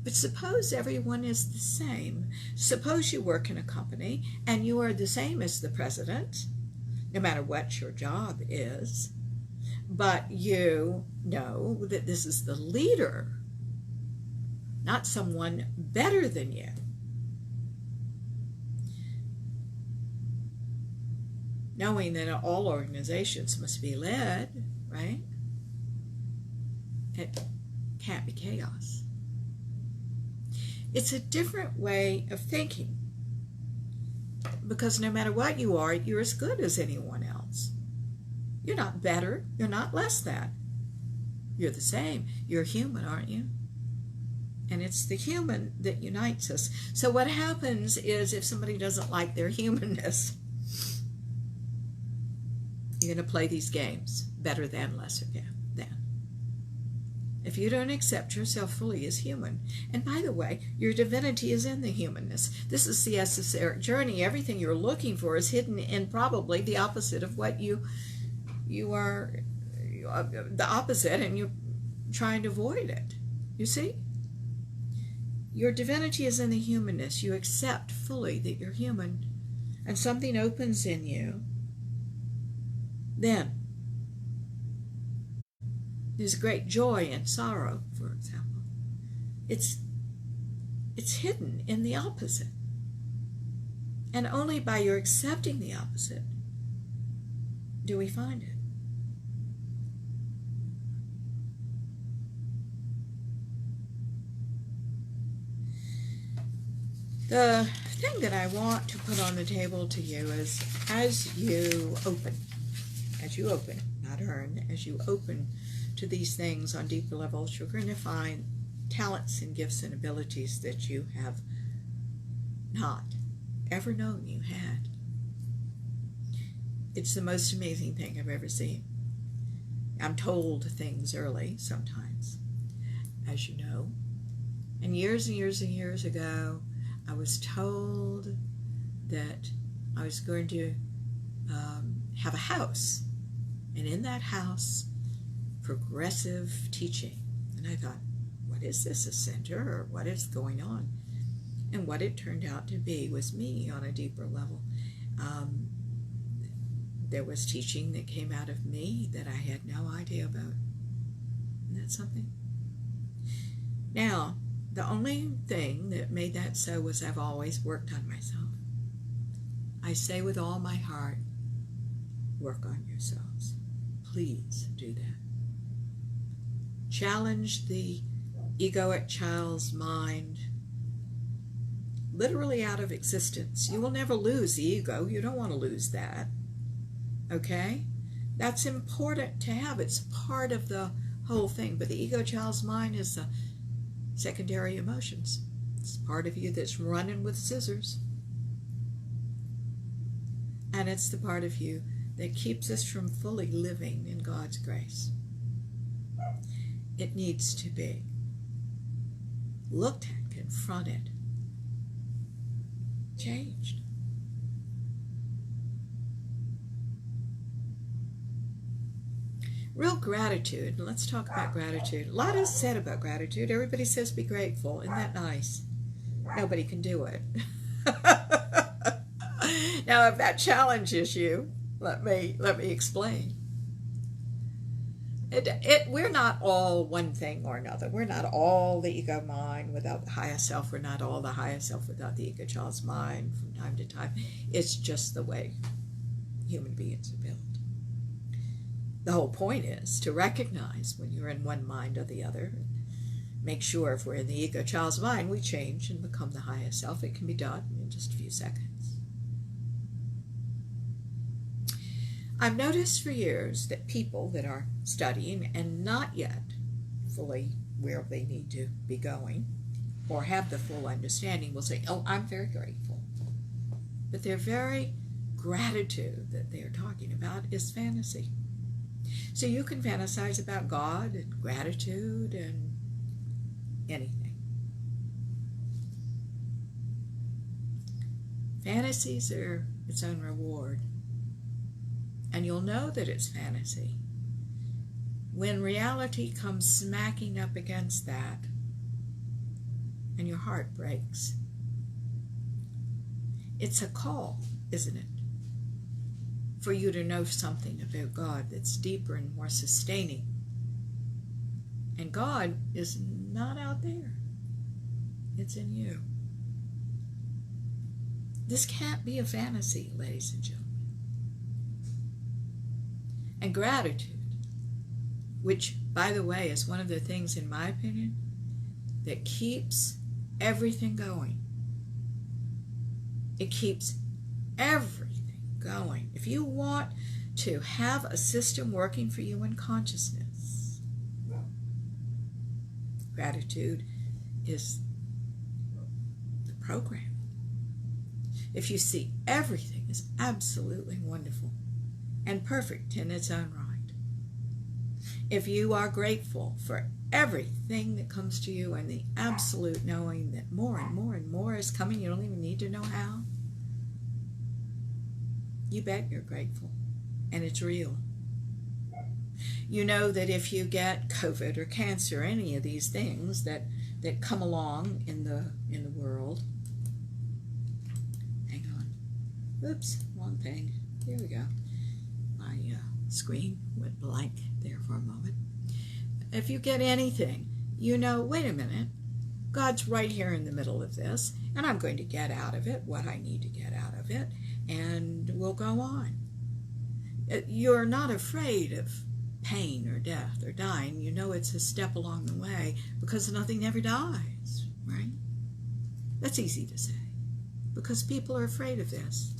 But suppose everyone is the same. Suppose you work in a company and you are the same as the president, no matter what your job is, but you know that this is the leader, not someone better than you. Knowing that all organizations must be led, right? It can't be chaos. It's a different way of thinking, because no matter what you are, you're as good as anyone else. You're not better, you're not less than. You're the same. You're human, aren't you? And it's the human that unites us. So what happens is, if somebody doesn't like their humanness, you're going to play these games, better than, lesser than. If you don't accept yourself fully as human, and by the way, your divinity is in the humanness. This is the esoteric journey. Everything you're looking for is hidden in probably the opposite of what you are, the opposite, and you're trying to avoid it. You see? Your divinity is in the humanness. You accept fully that you're human, and something opens in you. Then there's great joy and sorrow, for example. It's hidden in the opposite. And only by your accepting the opposite do we find it. The thing that I want to put on the table to you is, as you open, not earn, as you open to these things on deeper levels, you're going to find talents and gifts and abilities that you have not ever known you had. It's the most amazing thing I've ever seen. I'm told things early sometimes, as you know. And years and years and years ago, I was told that I was going to have a house. And in that house, progressive teaching. And I thought, what is this, a center, or what is going on? And what it turned out to be was me on a deeper level. There was teaching that came out of me that I had no idea about. Isn't that something? Now, the only thing that made that so was I've always worked on myself. I say with all my heart, work on yourselves. Please do that. Challenge the egoic child's mind literally out of existence. You will never lose the ego. You don't want to lose that. Okay? That's important to have. It's part of the whole thing. But the ego child's mind is the secondary emotions. It's part of you that's running with scissors. And it's the part of you that keeps us from fully living in God's grace. It needs to be looked at, confronted, changed. Real gratitude. Let's talk about gratitude. A lot is said about gratitude. Everybody says be grateful. Isn't that nice? Nobody can do it. Now, if that challenges you, let me explain. We're not all one thing or another. We're not all the ego mind without the higher self. We're not all the higher self without the ego child's mind from time to time. It's just the way human beings are built. The whole point is to recognize when you're in one mind or the other. Make sure if we're in the ego child's mind, we change and become the higher self. It can be done in just a few seconds. I've noticed for years that people that are studying and not yet fully where they need to be going or have the full understanding will say, oh, I'm very grateful. But their very gratitude that they're talking about is fantasy. So you can fantasize about God and gratitude and anything. Fantasies are its own reward. And you'll know that it's fantasy when reality comes smacking up against that and your heart breaks. It's a call, isn't it? For you to know something about God that's deeper and more sustaining. And God is not out there. It's in you. This can't be a fantasy, ladies and gentlemen. And gratitude, which, by the way, is one of the things, in my opinion, that keeps everything going. It keeps everything going. If you want to have a system working for you in consciousness, gratitude is the program. If you see everything is absolutely wonderful and perfect in its own right, if you are grateful for everything that comes to you and the absolute knowing that more and more and more is coming, you don't even need to know how, you bet you're grateful, and it's real. You know that if you get COVID or cancer, any of these things that come along in the world, hang on, oops, wrong thing, here we go. My screen went blank there for a moment. If you get anything, you know, wait a minute, God's right here in the middle of this, and I'm going to get out of it what I need to get out of it, and we'll go on. You're not afraid of pain or death or dying. You know it's a step along the way because nothing ever dies, right? That's easy to say because people are afraid of this.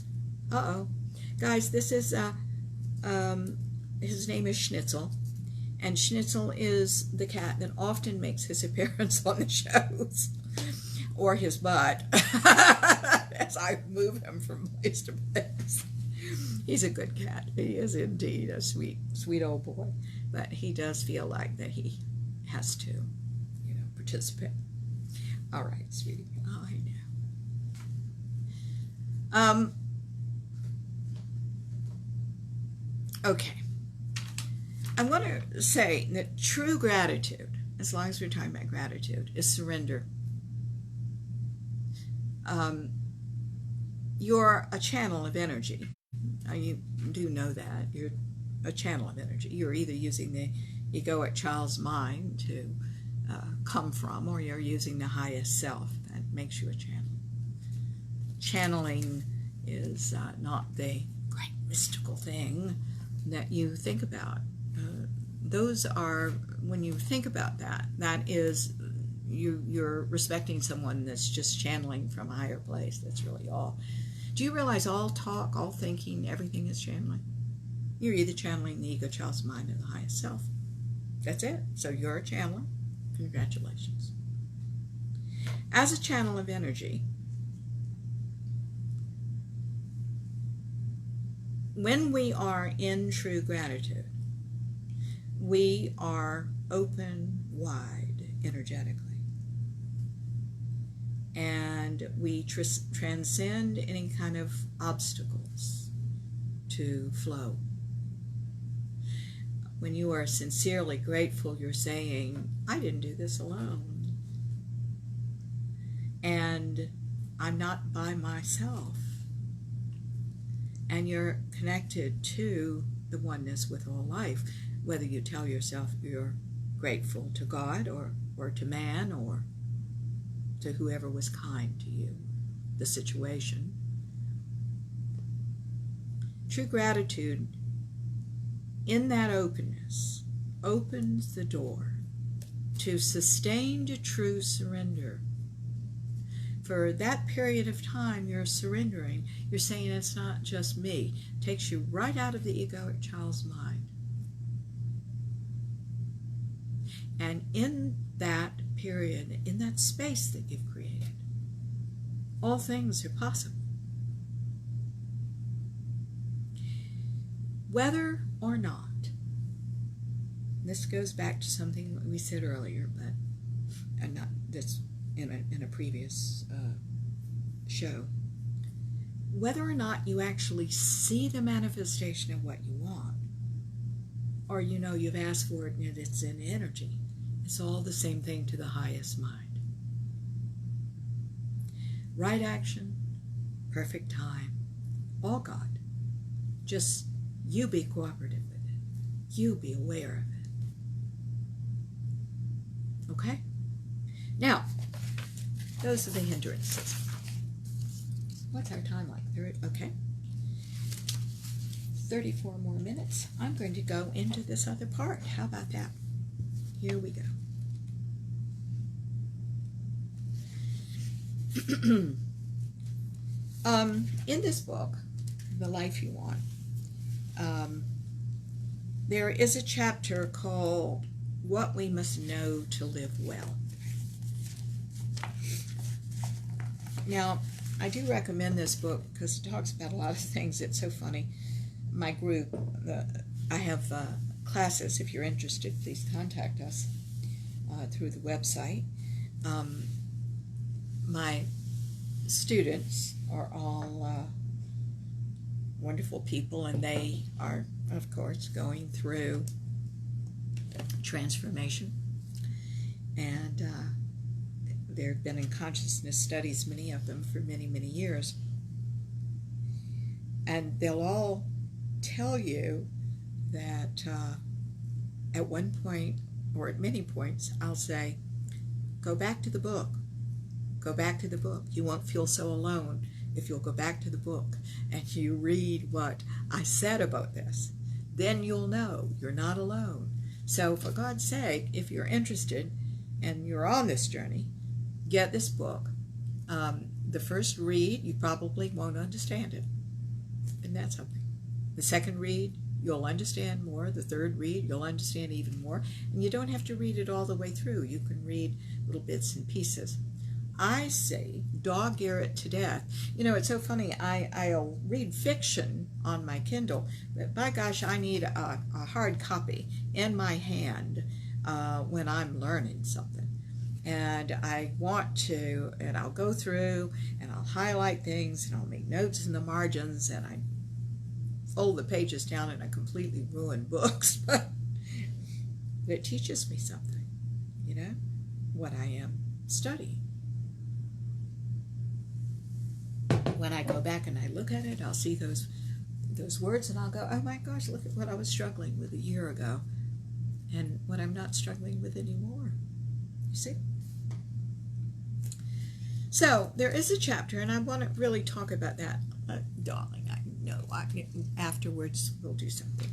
Uh-oh. Guys, this is, his name is Schnitzel. And Schnitzel is the cat that often makes his appearance on the shows, or his butt, as I move him from place to place. He's a good cat. He is indeed a sweet, sweet old boy. But he does feel like that he has to, you know, participate. All right, sweetie. Oh, I know. Okay. I want to say that true gratitude, as long as we're talking about gratitude, is surrender. You're a channel of energy. You do know that. You're a channel of energy. You're either using the egoic child's mind to come from, or you're using the highest self. That makes you a channel. Channeling is not the great mystical thing that you think about. Those are, when you think about that, that is, you're respecting someone that's just channeling from a higher place. That's really all. Do you realize all talk, all thinking, everything is channeling? You're either channeling the ego child's mind or the highest self. That's it. So you're a channeler. Congratulations. As a channel of energy, when we are in true gratitude, we are open wide energetically, and we transcend any kind of obstacles to flow. When you are sincerely grateful, you're saying, I didn't do this alone, and I'm not by myself, and you're connected to the oneness with all life. Whether you tell yourself you're grateful to God or to man or to whoever was kind to you, the situation. True gratitude, in that openness, opens the door to sustained true surrender. for that period of time, you're surrendering. You're saying it's not just me. It takes you right out of the egoic child's mind. And in that period, in that space that you've created, all things are possible. Whether or not, this goes back to something we said earlier, but and not this in a previous show. Whether or not you actually see the manifestation of what you want, or you know you've asked for it and it's in energy, it's all the same thing to the highest mind. Right action, perfect time, all God. Just you be cooperative with it. You be aware of it. Okay? Now, those are the hindrances. What's our time like? Okay. 34 more minutes. I'm going to go into this other part. How about that? Here we go. In this book, The Life You Want, there is a chapter called What We Must Know to Live Well. Now, I do recommend this book because it talks about a lot of things. It's so funny. My group, I have classes. If you're interested, please contact us through the website. My students are all wonderful people, and they are, of course, going through transformation. And they've been in consciousness studies, many of them, for many, many years. And they'll all tell you that at one point, or at many points, I'll say, go back to the book. Go back to the book. You won't feel so alone if you'll go back to the book and you read what I said about this. Then you'll know you're not alone. So for God's sake, if you're interested and you're on this journey, get this book. The first read, you probably won't understand it. And that's something. The second read, you'll understand more. The third read, you'll understand even more. And you don't have to read it all the way through. You can read little bits and pieces. I say dog-ear it to death. You know, it's so funny. I'll read fiction on my Kindle, but by gosh, I need a hard copy in my hand when I'm learning something. And I want to, and I'll go through and I'll highlight things and I'll make notes in the margins and I fold the pages down and I completely ruin books. But it teaches me something, you know, what I am studying. When I go back and I look at it, I'll see those words and I'll go, oh my gosh, look at what I was struggling with a year ago and what I'm not struggling with anymore. You see? So there is a chapter, and I want to really talk about that. Darling, I know. Afterwards, we'll do something.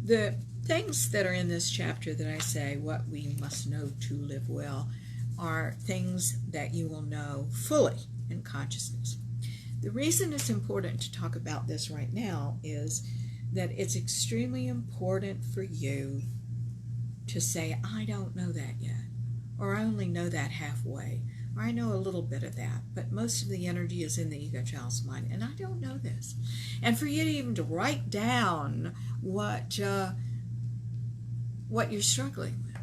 The things that are in this chapter that I say, what we must know to live well, are things that you will know fully in consciousness. The reason it's important to talk about this right now is that it's extremely important for you to say, I don't know that yet, or I only know that halfway, or I know a little bit of that, but most of the energy is in the ego child's mind, and I don't know this. And for you to even to write down what you're struggling with.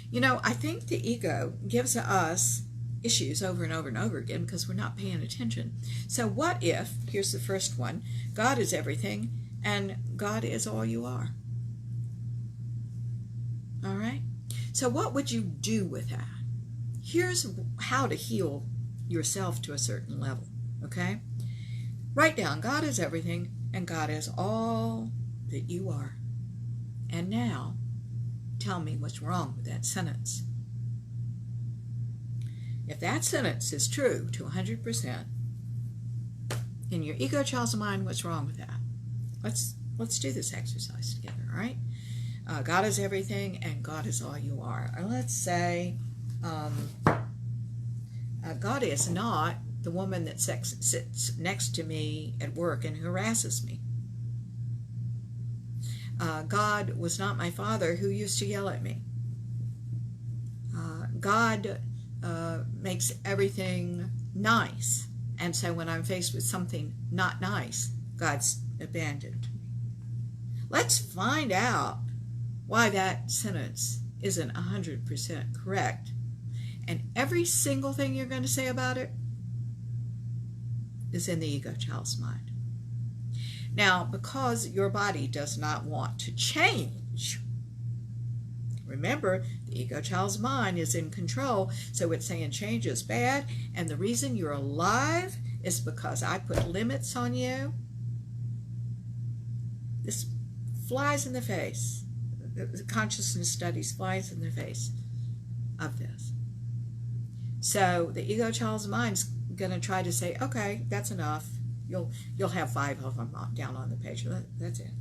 You know, I think the ego gives us issues over and over and over again because we're not paying attention. So what if, here's the first one, God is everything and God is all you are? All right? So what would you do with that? Here's how to heal yourself to a certain level, okay? Write down, God is everything and God is all that you are. And now, tell me what's wrong with that sentence. If that sentence is true to 100%, in your ego child's mind, what's wrong with that? Let's do this exercise together, all right? God is everything and God is all you are. Or let's say God is not the woman that sits next to me at work and harasses me. God was not my father who used to yell at me. God makes everything nice. And so when I'm faced with something not nice, God's abandoned me. Let's find out why that sentence isn't 100% correct. And every single thing you're going to say about it is in the ego child's mind. Now, because your body does not want to change, remember, the ego child's mind is in control, so it's saying change is bad, and the reason you're alive is because I put limits on you. This flies in the face. The consciousness studies flies in the face of this. So the ego child's mind's going to try to say, okay, that's enough. You'll have 5 of them down on the page. That's it.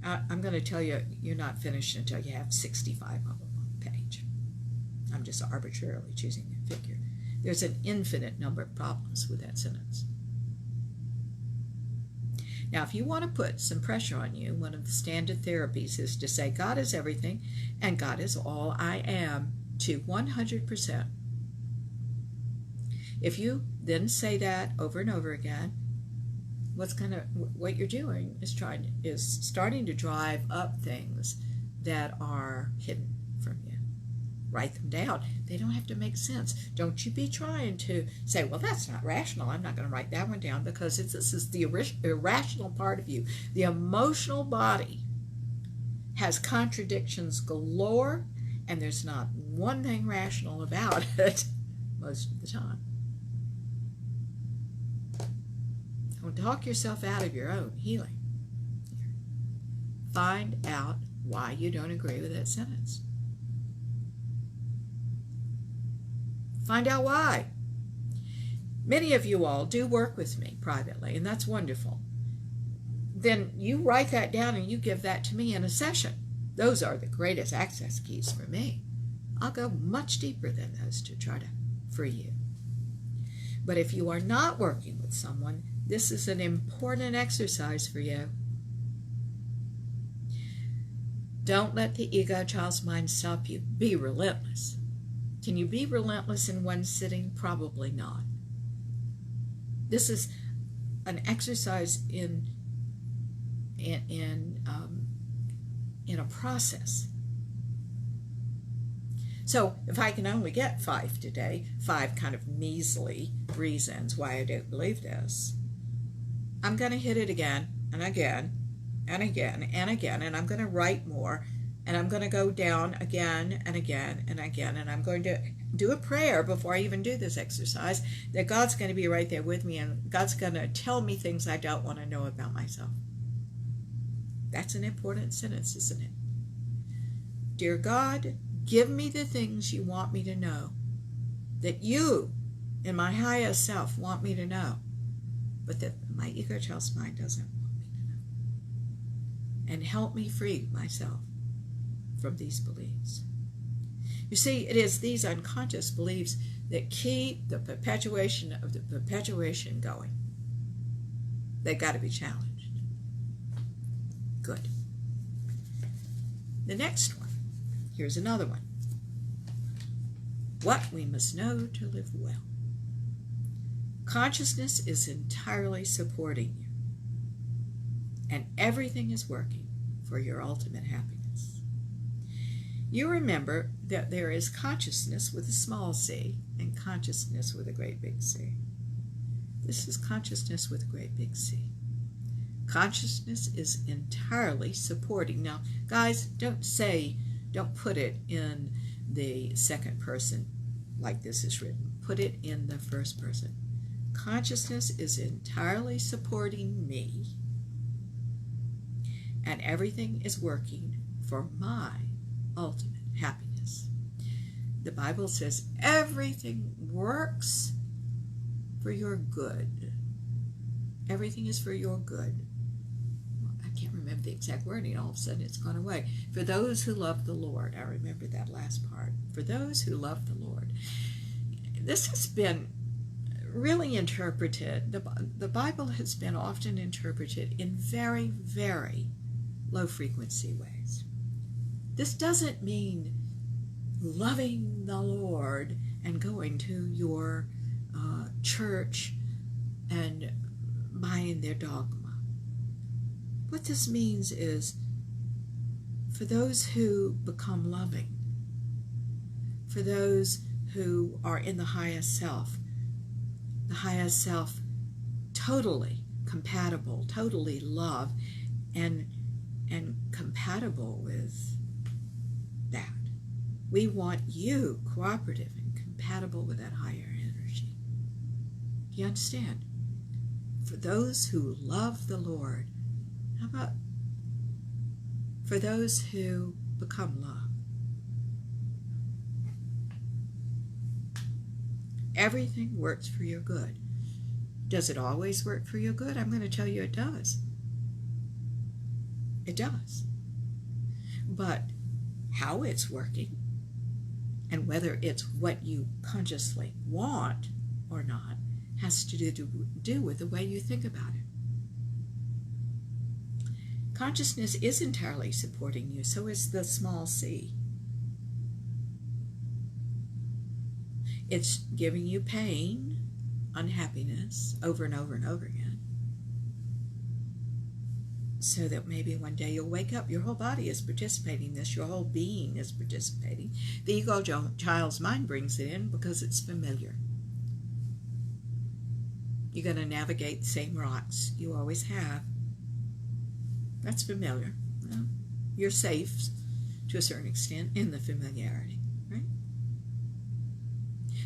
I'm going to tell you, you're not finished until you have 65 of them on the page. I'm just arbitrarily choosing a figure. There's an infinite number of problems with that sentence. Now, if you want to put some pressure on you, one of the standard therapies is to say, God is everything, and God is all I am, to 100%. If you then say that over and over again, what you're doing is starting to drive up things that are hidden from you. Write them down. They don't have to make sense. Don't you be trying to say, well, that's not rational. I'm not going to write that one down, because this is the irrational part of you. The emotional body has contradictions galore, and there's not one thing rational about it most of the time. Don't talk yourself out of your own healing. Find out why you don't agree with that sentence. Find out why. Many of you all do work with me privately, and that's wonderful. Then you write that down and you give that to me in a session. Those are the greatest access keys for me. I'll go much deeper than those to try to free you. But if you are not working with someone, this is an important exercise for you. Don't let the ego child's mind stop you. Be relentless. Can you be relentless in one sitting? Probably not. This is an exercise in a process. So if I can only get 5 today, 5 kind of measly reasons why I don't believe this, I'm going to hit it again and again and again and again, and I'm going to write more, and I'm going to go down again and again and again, and I'm going to do a prayer before I even do this exercise that God's going to be right there with me, and God's going to tell me things I don't want to know about myself. That's an important sentence, isn't it? Dear God, give me the things you want me to know, that you, in my highest self, want me to know, but that my ego child's mind doesn't want me to know. And help me free myself from these beliefs. You see, it is these unconscious beliefs that keep the perpetuation of the perpetuation going. They've got to be challenged. Good. The next one. Here's another one. What we must know to live well. Consciousness is entirely supporting you, and everything is working for your ultimate happiness. You remember that there is consciousness with a small c and consciousness with a great big C. This is consciousness with a great big C. Consciousness is entirely supporting. Now, guys, don't put it in the second person like this is written. Put it in the first person. Consciousness is entirely supporting me, and everything is working for my ultimate happiness. The Bible says everything works for your good. Everything is for your good. I can't remember the exact wording, all of a sudden it's gone away. For those who love the Lord. I remember that last part. For those who love the Lord. This has been really interpreted. The Bible has been often interpreted in very, very low frequency ways. This doesn't mean loving the Lord and going to your church and buying their dogma. What this means is, for those who become loving, for those who are in the highest self totally compatible, totally love, and compatible with that. We want you cooperative and compatible with that higher energy. You understand? For those who love the Lord. How about for those who become love? Everything works for your good. Does it always work for your good? I'm going to tell you it does. It does. But how it's working and whether it's what you consciously want or not has to do with the way you think about it. Consciousness is entirely supporting you, so is the small c. It's giving you pain, unhappiness, over and over and over again. So that maybe one day you'll wake up, your whole body is participating in this, your whole being is participating. The ego child's mind brings it in because it's familiar. You're going to navigate the same rocks you always have. That's familiar. Well, you're safe to a certain extent in the familiarity, right?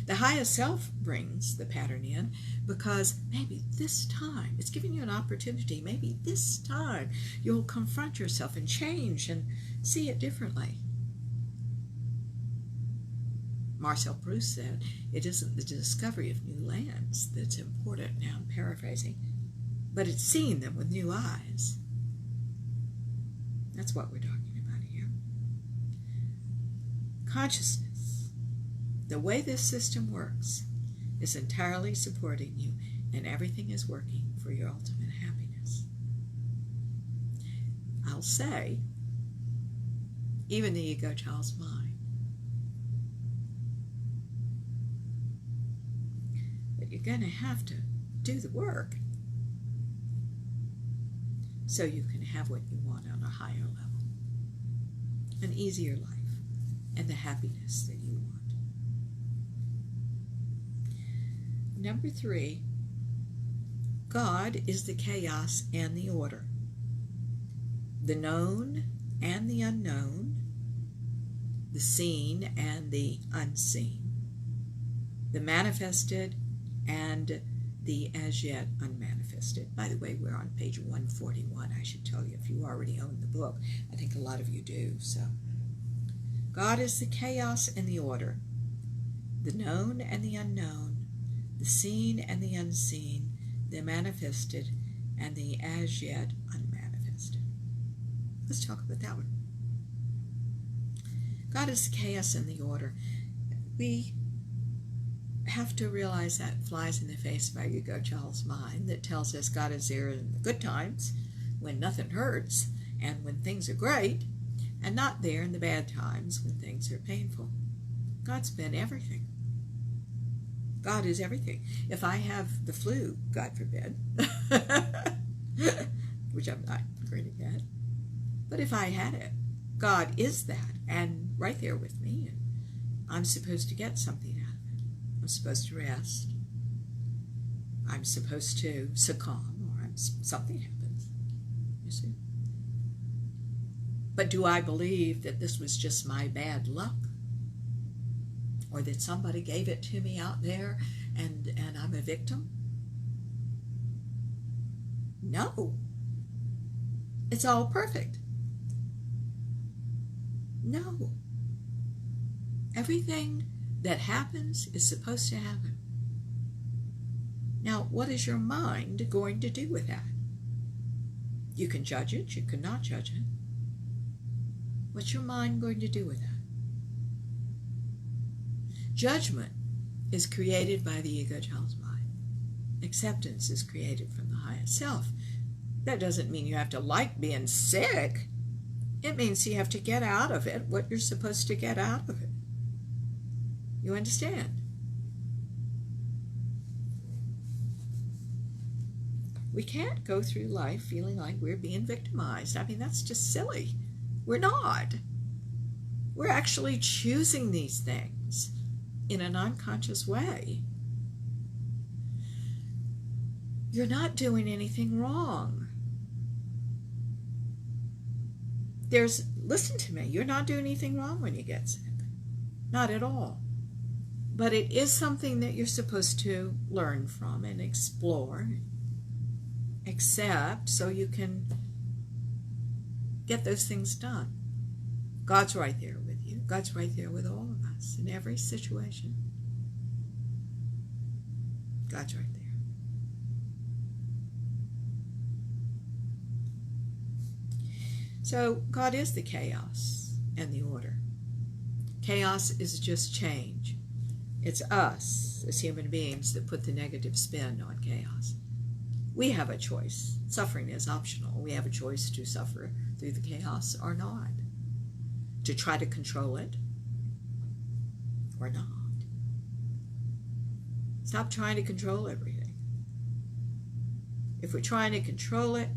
The highest self brings the pattern in because maybe this time, it's giving you an opportunity, maybe this time you'll confront yourself and change and see it differently. Marcel Proust said, it isn't the discovery of new lands that's important, now I'm paraphrasing, but it's seeing them with new eyes. That's what we're talking about here. Consciousness, the way this system works, is entirely supporting you, and everything is working for your ultimate happiness. I'll say, even the ego child's mind. But you're going to have to do the work so you can have what you want on a higher level, an easier life, and the happiness that you want. Number 3, God is the chaos and the order, the known and the unknown, the seen and the unseen, the manifested and the as yet unmanifested. By the way, we're on page 141. I should tell you if you already own the book. I think a lot of you do. So, God is the chaos and the order, the known and the unknown, the seen and the unseen, the manifested and the as yet unmanifested. Let's talk about that one. God is the chaos and the order. We have to realize that flies in the face of our ego child's mind that tells us God is there in the good times when nothing hurts and when things are great, and not there in the bad times when things are painful. God's been everything. God is everything. If I have the flu, God forbid, which I'm not going to get, but if I had it, God is that and right there with me, and I'm supposed to get something out of it. I'm supposed to rest. I'm supposed to succumb, or something happens, you see. But do I believe that this was just my bad luck? Or that somebody gave it to me out there and I'm a victim? No. It's all perfect. No. Everything that happens is supposed to happen. Now, what is your mind going to do with that? You can judge it, you cannot judge it. What's your mind going to do with that? Judgment is created by the ego child's mind. Acceptance is created from the highest self. That doesn't mean you have to like being sick. It means you have to get out of it what you're supposed to get out of it. You understand? We can't go through life feeling like we're being victimized. I mean, that's just silly. We're not. We're actually choosing these things in an unconscious way. You're not doing anything wrong. Listen to me, you're not doing anything wrong when you get sick. Not at all. But it is something that you're supposed to learn from and explore, accept, so you can get those things done. God's right there with you. God's right there with all of us in every situation. God's right there. So God is the chaos and the order. Chaos is just change. It's us as human beings that put the negative spin on chaos. We have a choice. Suffering is optional. We have a choice to suffer through the chaos or not. To try to control it or not. Stop trying to control everything. If we're trying to control it,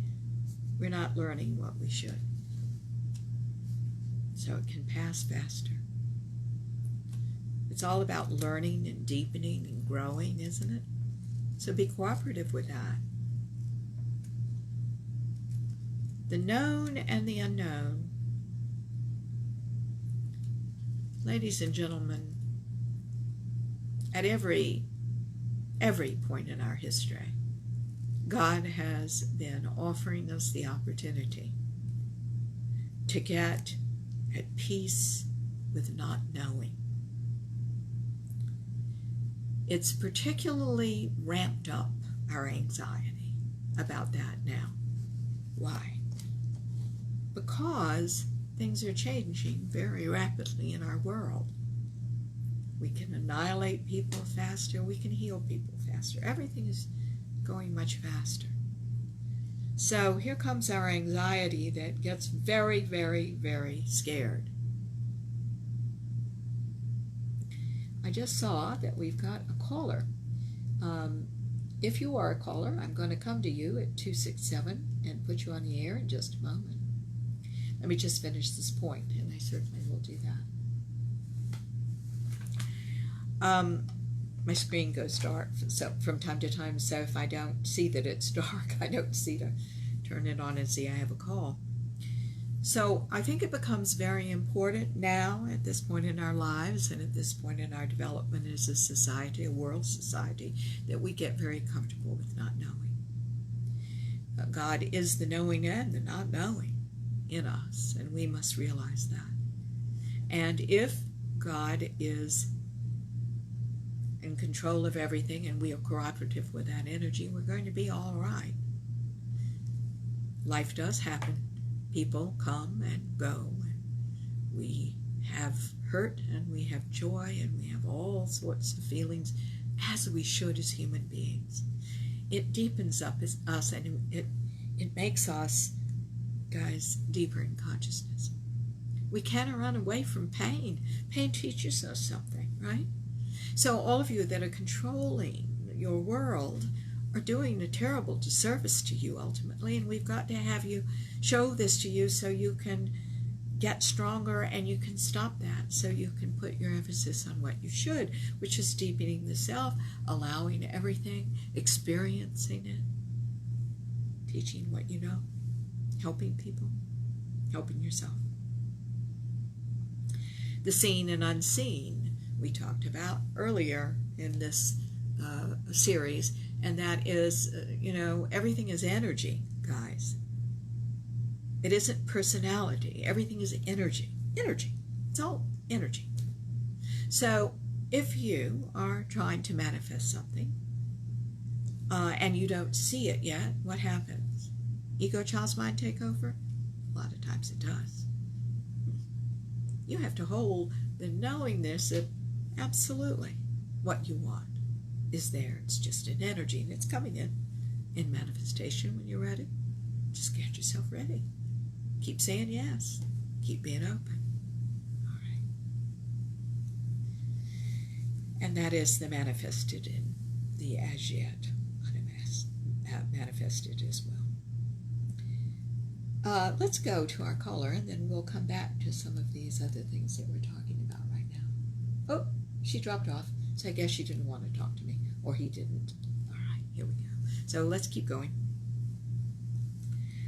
we're not learning what we should. So it can pass faster. It's all about learning and deepening and growing, isn't it? So be cooperative with that. The known and the unknown. Ladies and gentlemen, at every point in our history, God has been offering us the opportunity to get at peace with not knowing. It's particularly ramped up our anxiety about that now. Why? Because things are changing very rapidly in our world. We can annihilate people faster. We can heal people faster. Everything is going much faster. So here comes our anxiety that gets very, very, very scared. I just saw that we've got a caller. If you are a caller, I'm going to come to you at 267 and put you on the air in just a moment. Let me just finish this point, and I certainly will do that. My screen goes dark so from time to time, so if I don't see that it's dark, I don't see to turn it on and see I have a call. So I think it becomes very important now at this point in our lives and at this point in our development as a society, a world society, that we get very comfortable with not knowing. God is the knowing and the not knowing in us, and we must realize that. And if God is in control of everything and we are cooperative with that energy, we're going to be all right. Life does happen. People come and go. And we have hurt and we have joy and we have all sorts of feelings, as we should as human beings. It deepens up us, and it makes us, guys, deeper in consciousness. We can't run away from pain. Pain teaches us something, right? So all of you that are controlling your world are doing a terrible disservice to you ultimately, and we've got to have you show this to you so you can get stronger and you can stop that, so you can put your emphasis on what you should, which is deepening the self, allowing everything, experiencing it, teaching what you know, helping people, helping yourself. The seen and unseen we talked about earlier in this series, and that is, everything is energy, guys. It isn't personality. Everything is energy. Energy. It's all energy. So if you are trying to manifest something and you don't see it yet, what happens? ego child's mind take over? A lot of times it does. You have to hold the knowingness that absolutely what you want is there. It's just an energy, and it's coming in manifestation when you're ready. Just get yourself ready. Keep saying yes. Keep being open. All right. And that is the manifested in the as yet manifested as well. Let's go to our caller, and then we'll come back to some of these other things that we're talking about right now. Oh, she dropped off, so I guess she didn't want to talk to me, or he didn't. All right, here we go. So let's keep going.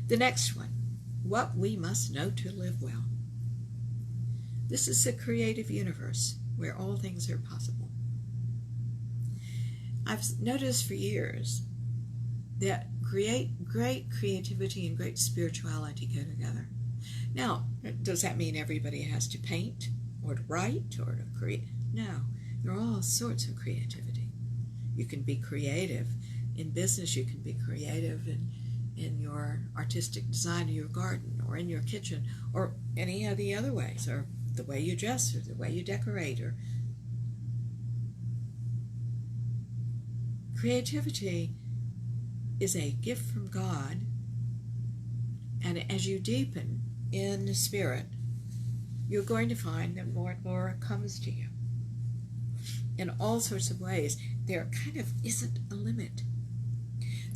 The next one, what we must know to live well. This is a creative universe where all things are possible. I've noticed for years that great creativity and great spirituality go together. Now, does that mean everybody has to paint or to write or to create? No, there are all sorts of creativity. You can be creative in business, you can be creative in your artistic design of your garden or in your kitchen or any of the other ways, or the way you dress or the way you decorate. Or creativity is a gift from God, and as you deepen in the spirit, you're going to find that more and more comes to you in all sorts of ways. There kind of isn't a limit.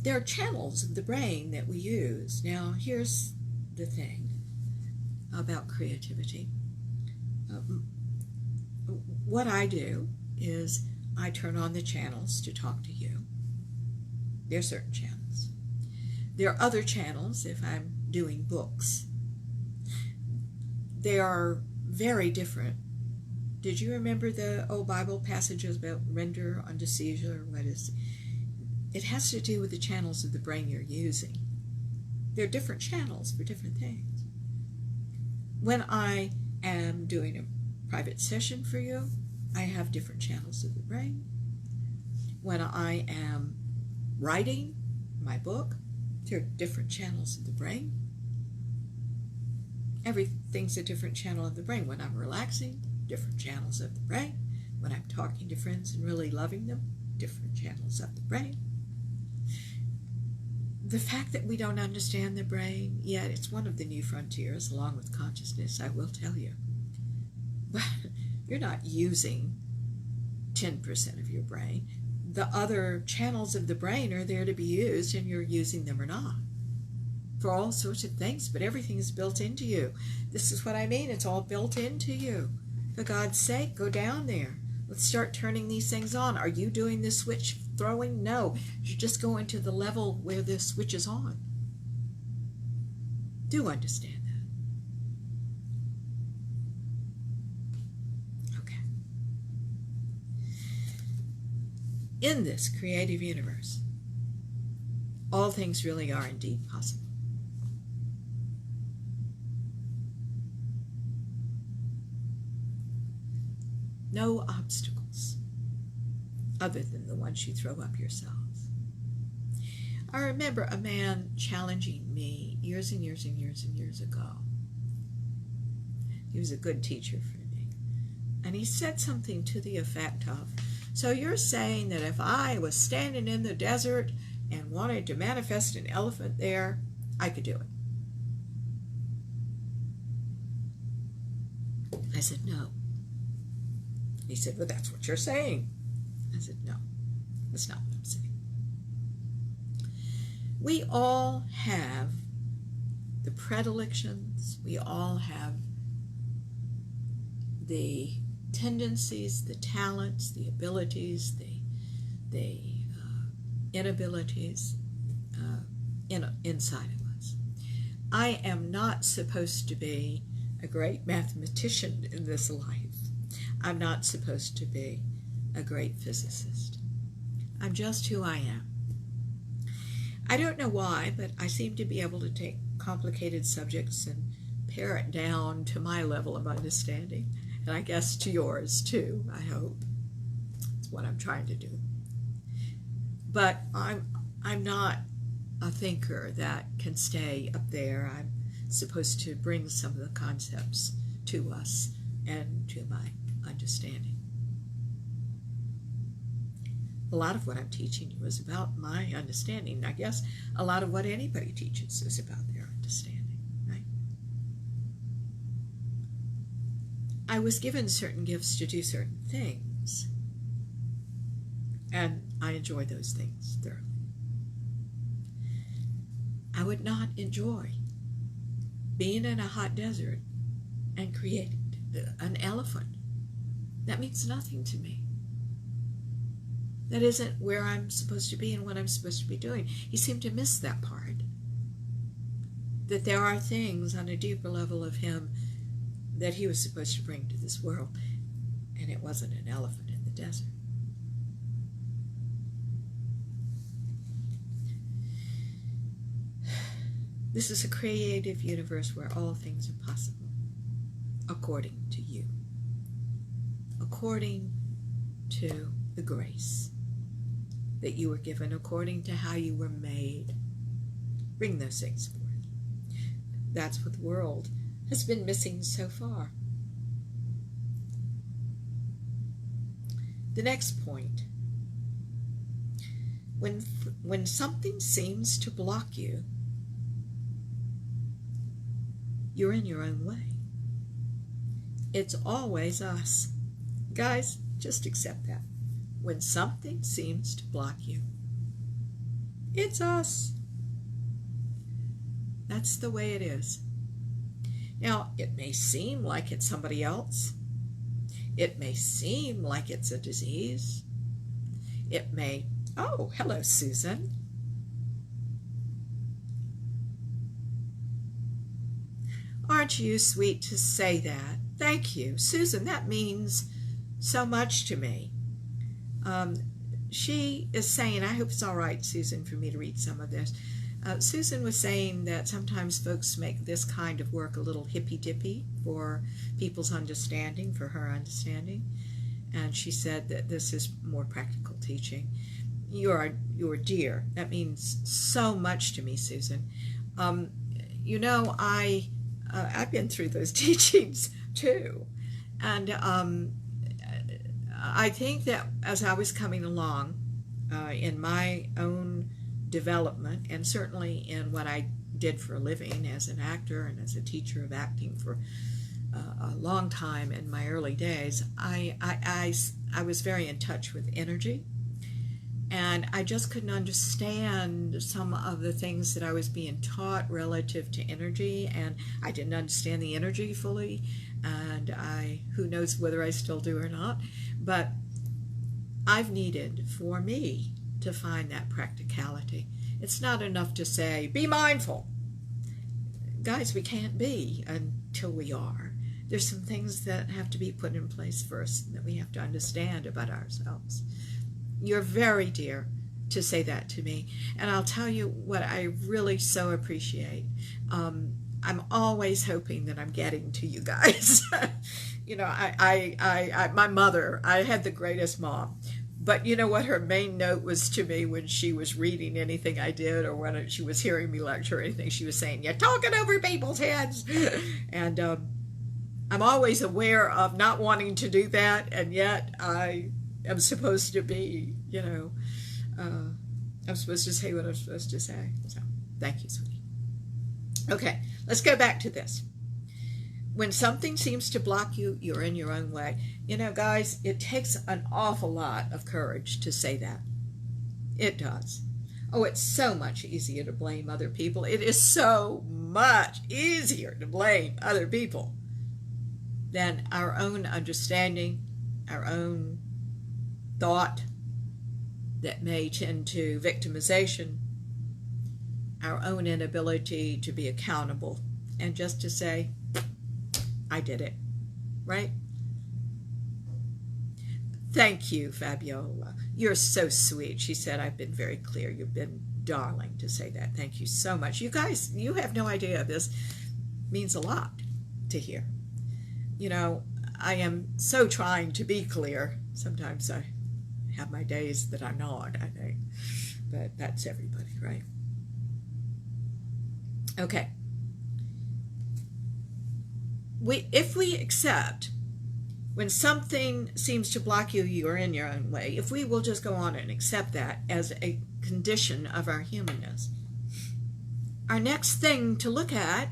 There are channels of the brain that we use. Now, here's the thing about creativity. What I do is I turn on the channels to talk to you. There are certain channels. There are other channels if I'm doing books. They are very different. Did you remember the old Bible passages about render unto Caesar? What is it? It has to do with the channels of the brain you're using. There are different channels for different things. When I am doing a private session for you, I have different channels of the brain. When I am writing my book, there are different channels of the brain. Everything's a different channel of the brain. When I'm relaxing, different channels of the brain. When I'm talking to friends and really loving them, different channels of the brain. The fact that we don't understand the brain yet, it's one of the new frontiers along with consciousness, I will tell you. But you're not using 10% of your brain. The other channels of the brain are there to be used, and you're using them or not for all sorts of things, but everything is built into you. This is what I mean. It's all built into you. For God's sake, go down there. Let's start turning these things on. Are you doing the switch throwing? No. You just go into the level where the switch is on. Do understand that. Okay. In this creative universe, all things really are indeed possible. No obstacles other than the ones you throw up yourselves. I remember a man challenging me years and years and years and years ago. He was a good teacher for me. And he said something to the effect of, so you're saying that if I was standing in the desert and wanted to manifest an elephant there, I could do it. I said, no. He said, well, that's what you're saying. I said, no, that's not what I'm saying. We all have the predilections. We all have the tendencies, the talents, the abilities, the inabilities inside of us. I am not supposed to be a great mathematician in this life. I'm not supposed to be a great physicist. I'm just who I am. I don't know why, but I seem to be able to take complicated subjects and pare it down to my level of understanding, and I guess to yours too, I hope. It's what I'm trying to do. But I'm not a thinker that can stay up there. I'm supposed to bring some of the concepts to us and to my understanding. A lot of what I'm teaching you is about my understanding. I guess a lot of what anybody teaches is about their understanding, right? I was given certain gifts to do certain things, and I enjoy those things thoroughly. I would not enjoy being in a hot desert and creating an elephant. That means nothing to me. That isn't where I'm supposed to be and what I'm supposed to be doing. He seemed to miss that part. That there are things on a deeper level of him that he was supposed to bring to this world, and it wasn't an elephant in the desert. This is a creative universe where all things are possible, according to you, according to the grace that you were given, according to how you were made. Bring those things forth. That's what the world has been missing so far. The next point. When something seems to block you, you're in your own way. It's always us. Guys, just accept that. When something seems to block you, it's us. That's the way it is. Now, it may seem like it's somebody else. It may seem like it's a disease. It may, oh, hello, Susan. Aren't you sweet to say that? Thank you, Susan. That means so much to me. She is saying, I hope it's all right, Susan, for me to read some of this. Susan was saying that sometimes folks make this kind of work a little hippy-dippy for people's understanding, for her understanding. And she said that this is more practical teaching. You're dear. That means so much to me, Susan. You know, I've been through those teachings too. And I think that as I was coming along in my own development, and certainly in what I did for a living as an actor and as a teacher of acting for a long time in my early days, I was very in touch with energy, and I just couldn't understand some of the things that I was being taught relative to energy, and I didn't understand the energy fully, and who knows whether I still do or not, but I've needed for me to find that practicality. It's not enough to say, be mindful. Guys, we can't be until we are. There's some things that have to be put in place first that we have to understand about ourselves. You're very dear to say that to me. And I'll tell you what I really so appreciate. I'm always hoping that I'm getting to you guys. You know, my mother, I had the greatest mom. But you know what her main note was to me when she was reading anything I did, or when she was hearing me lecture or anything, she was saying, you're talking over people's heads. And I'm always aware of not wanting to do that, and yet I am supposed to be, you know, I'm supposed to say what I'm supposed to say. So thank you, sweetie. Okay, let's go back to this. When something seems to block you, you're in your own way. You know, guys, it takes an awful lot of courage to say that. It does. Oh, it's so much easier to blame other people. It is so much easier to blame other people than our own understanding, our own thought that may tend to victimization, our own inability to be accountable, and just to say, I did it, right? Thank you, Fabiola. You're so sweet. She said, I've been very clear. You've been darling to say that. Thank you so much. You guys, you have no idea. This means a lot to hear. You know, I am so trying to be clear. Sometimes I have my days that I'm not, I think. But that's everybody, right? Okay. If we accept when something seems to block you, you're in your own way, if we will just go on and accept that as a condition of our humanness, our next thing to look at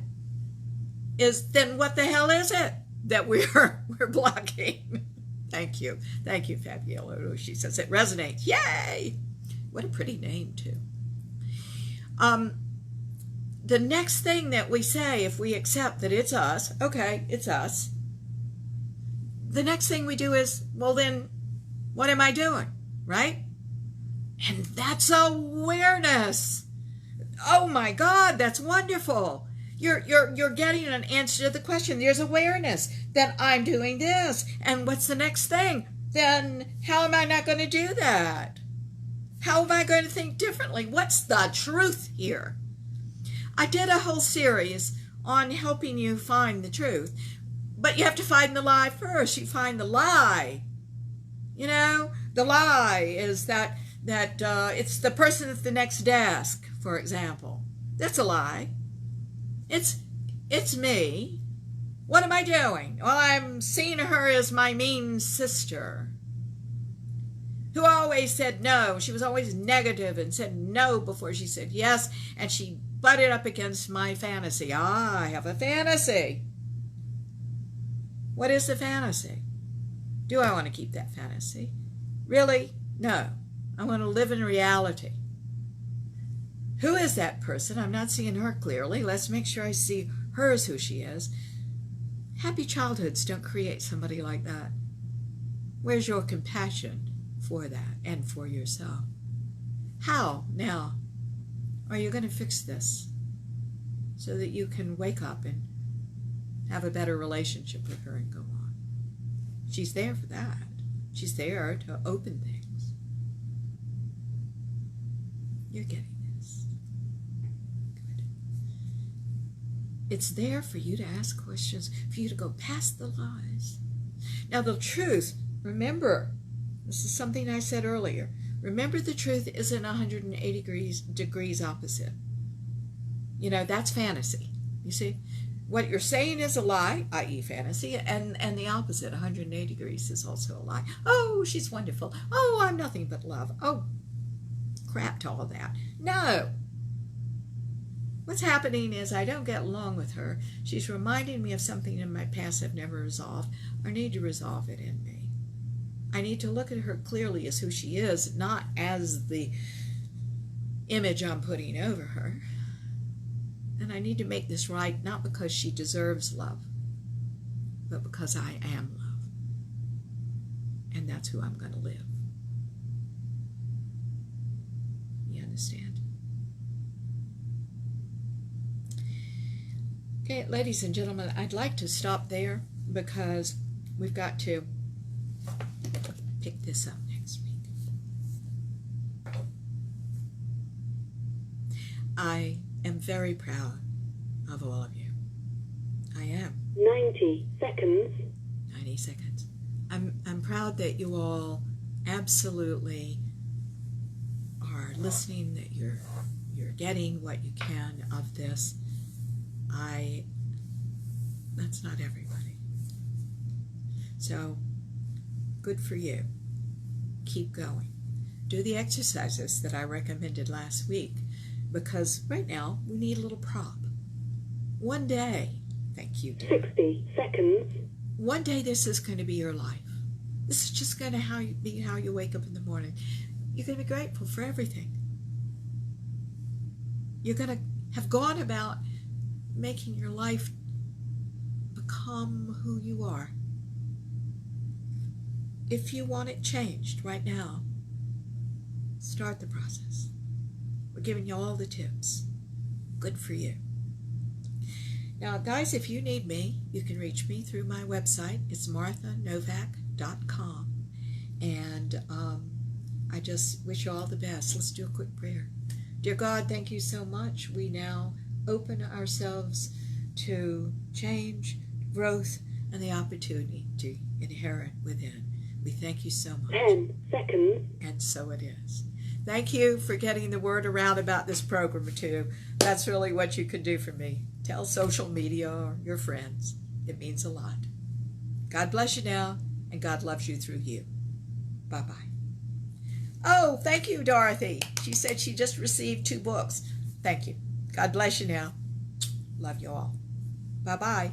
is then what the hell is it that we're blocking? Thank you, Fabiola. She says it resonates. Yay! What a pretty name too. The next thing that we say, if we accept that it's us, okay, it's us, the next thing we do is, well then, what am I doing, right? And that's awareness. Oh my God, that's wonderful. You're getting an answer to the question. There's awareness that I'm doing this. And what's the next thing? Then how am I not going to do that? How am I going to think differently? What's the truth here? I did a whole series on helping you find the truth, but you have to find the lie first. You find the lie. You know, the lie is that it's the person at the next desk, for example. That's a lie. It's me. What am I doing? Well, I'm seeing her as my mean sister, who always said no. She was always negative and said no before she said yes, and she butted up against my fantasy. I have a fantasy. What is the fantasy? Do I want to keep that fantasy? Really? No. I want to live in reality. Who is that person? I'm not seeing her clearly. Let's make sure I see her as who she is. Happy childhoods don't create somebody like that. Where's your compassion for that and for yourself? How now are you going to fix this so that you can wake up and have a better relationship with her and go on? She's there for that. She's there to open things. You're getting this. Good. It's there for you to ask questions, for you to go past the lies. Now the truth, remember, this is something I said earlier. Remember, the truth isn't 180 degrees opposite. You know, that's fantasy. You see? What you're saying is a lie, i.e. fantasy, and the opposite, 180 degrees, is also a lie. Oh, she's wonderful. Oh, I'm nothing but love. Oh, crap to all that. No. What's happening is I don't get along with her. She's reminding me of something in my past I've never resolved. I need to resolve it in me. I need to look at her clearly as who she is, not as the image I'm putting over her. And I need to make this right, not because she deserves love, but because I am love. And that's who I'm going to live. You understand? Okay, ladies and gentlemen, I'd like to stop there because we've got to pick this up next week. I am very proud of all of you. I am. 90 seconds. 90 seconds. I'm proud that you all absolutely are listening, that you're getting what you can of this. That's not everybody. So, good for you. Keep going. Do the exercises that I recommended last week, because right now we need a little prop. One day, thank you, dear. 60 seconds. One day this is going to be your life. This is just going to be how you wake up in the morning. You're going to be grateful for everything. You're going to have gone about making your life become who you are. If you want it changed right now, start the process. We're giving you all the tips. Good for you. Now, guys, if you need me, you can reach me through my website. It's marthanovak.com. And I just wish you all the best. Let's do a quick prayer. Dear God, thank you so much. We now open ourselves to change, growth, and the opportunity to inherit within. We thank you so much. 10 seconds. And so it is. Thank you for getting the word around about this program too. That's really what you could do for me. Tell social media or your friends. It means a lot. God bless you now, and God loves you through you. Bye-bye. Oh, thank you, Dorothy. She said she just received 2 books. Thank you. God bless you now. Love you all. Bye-bye.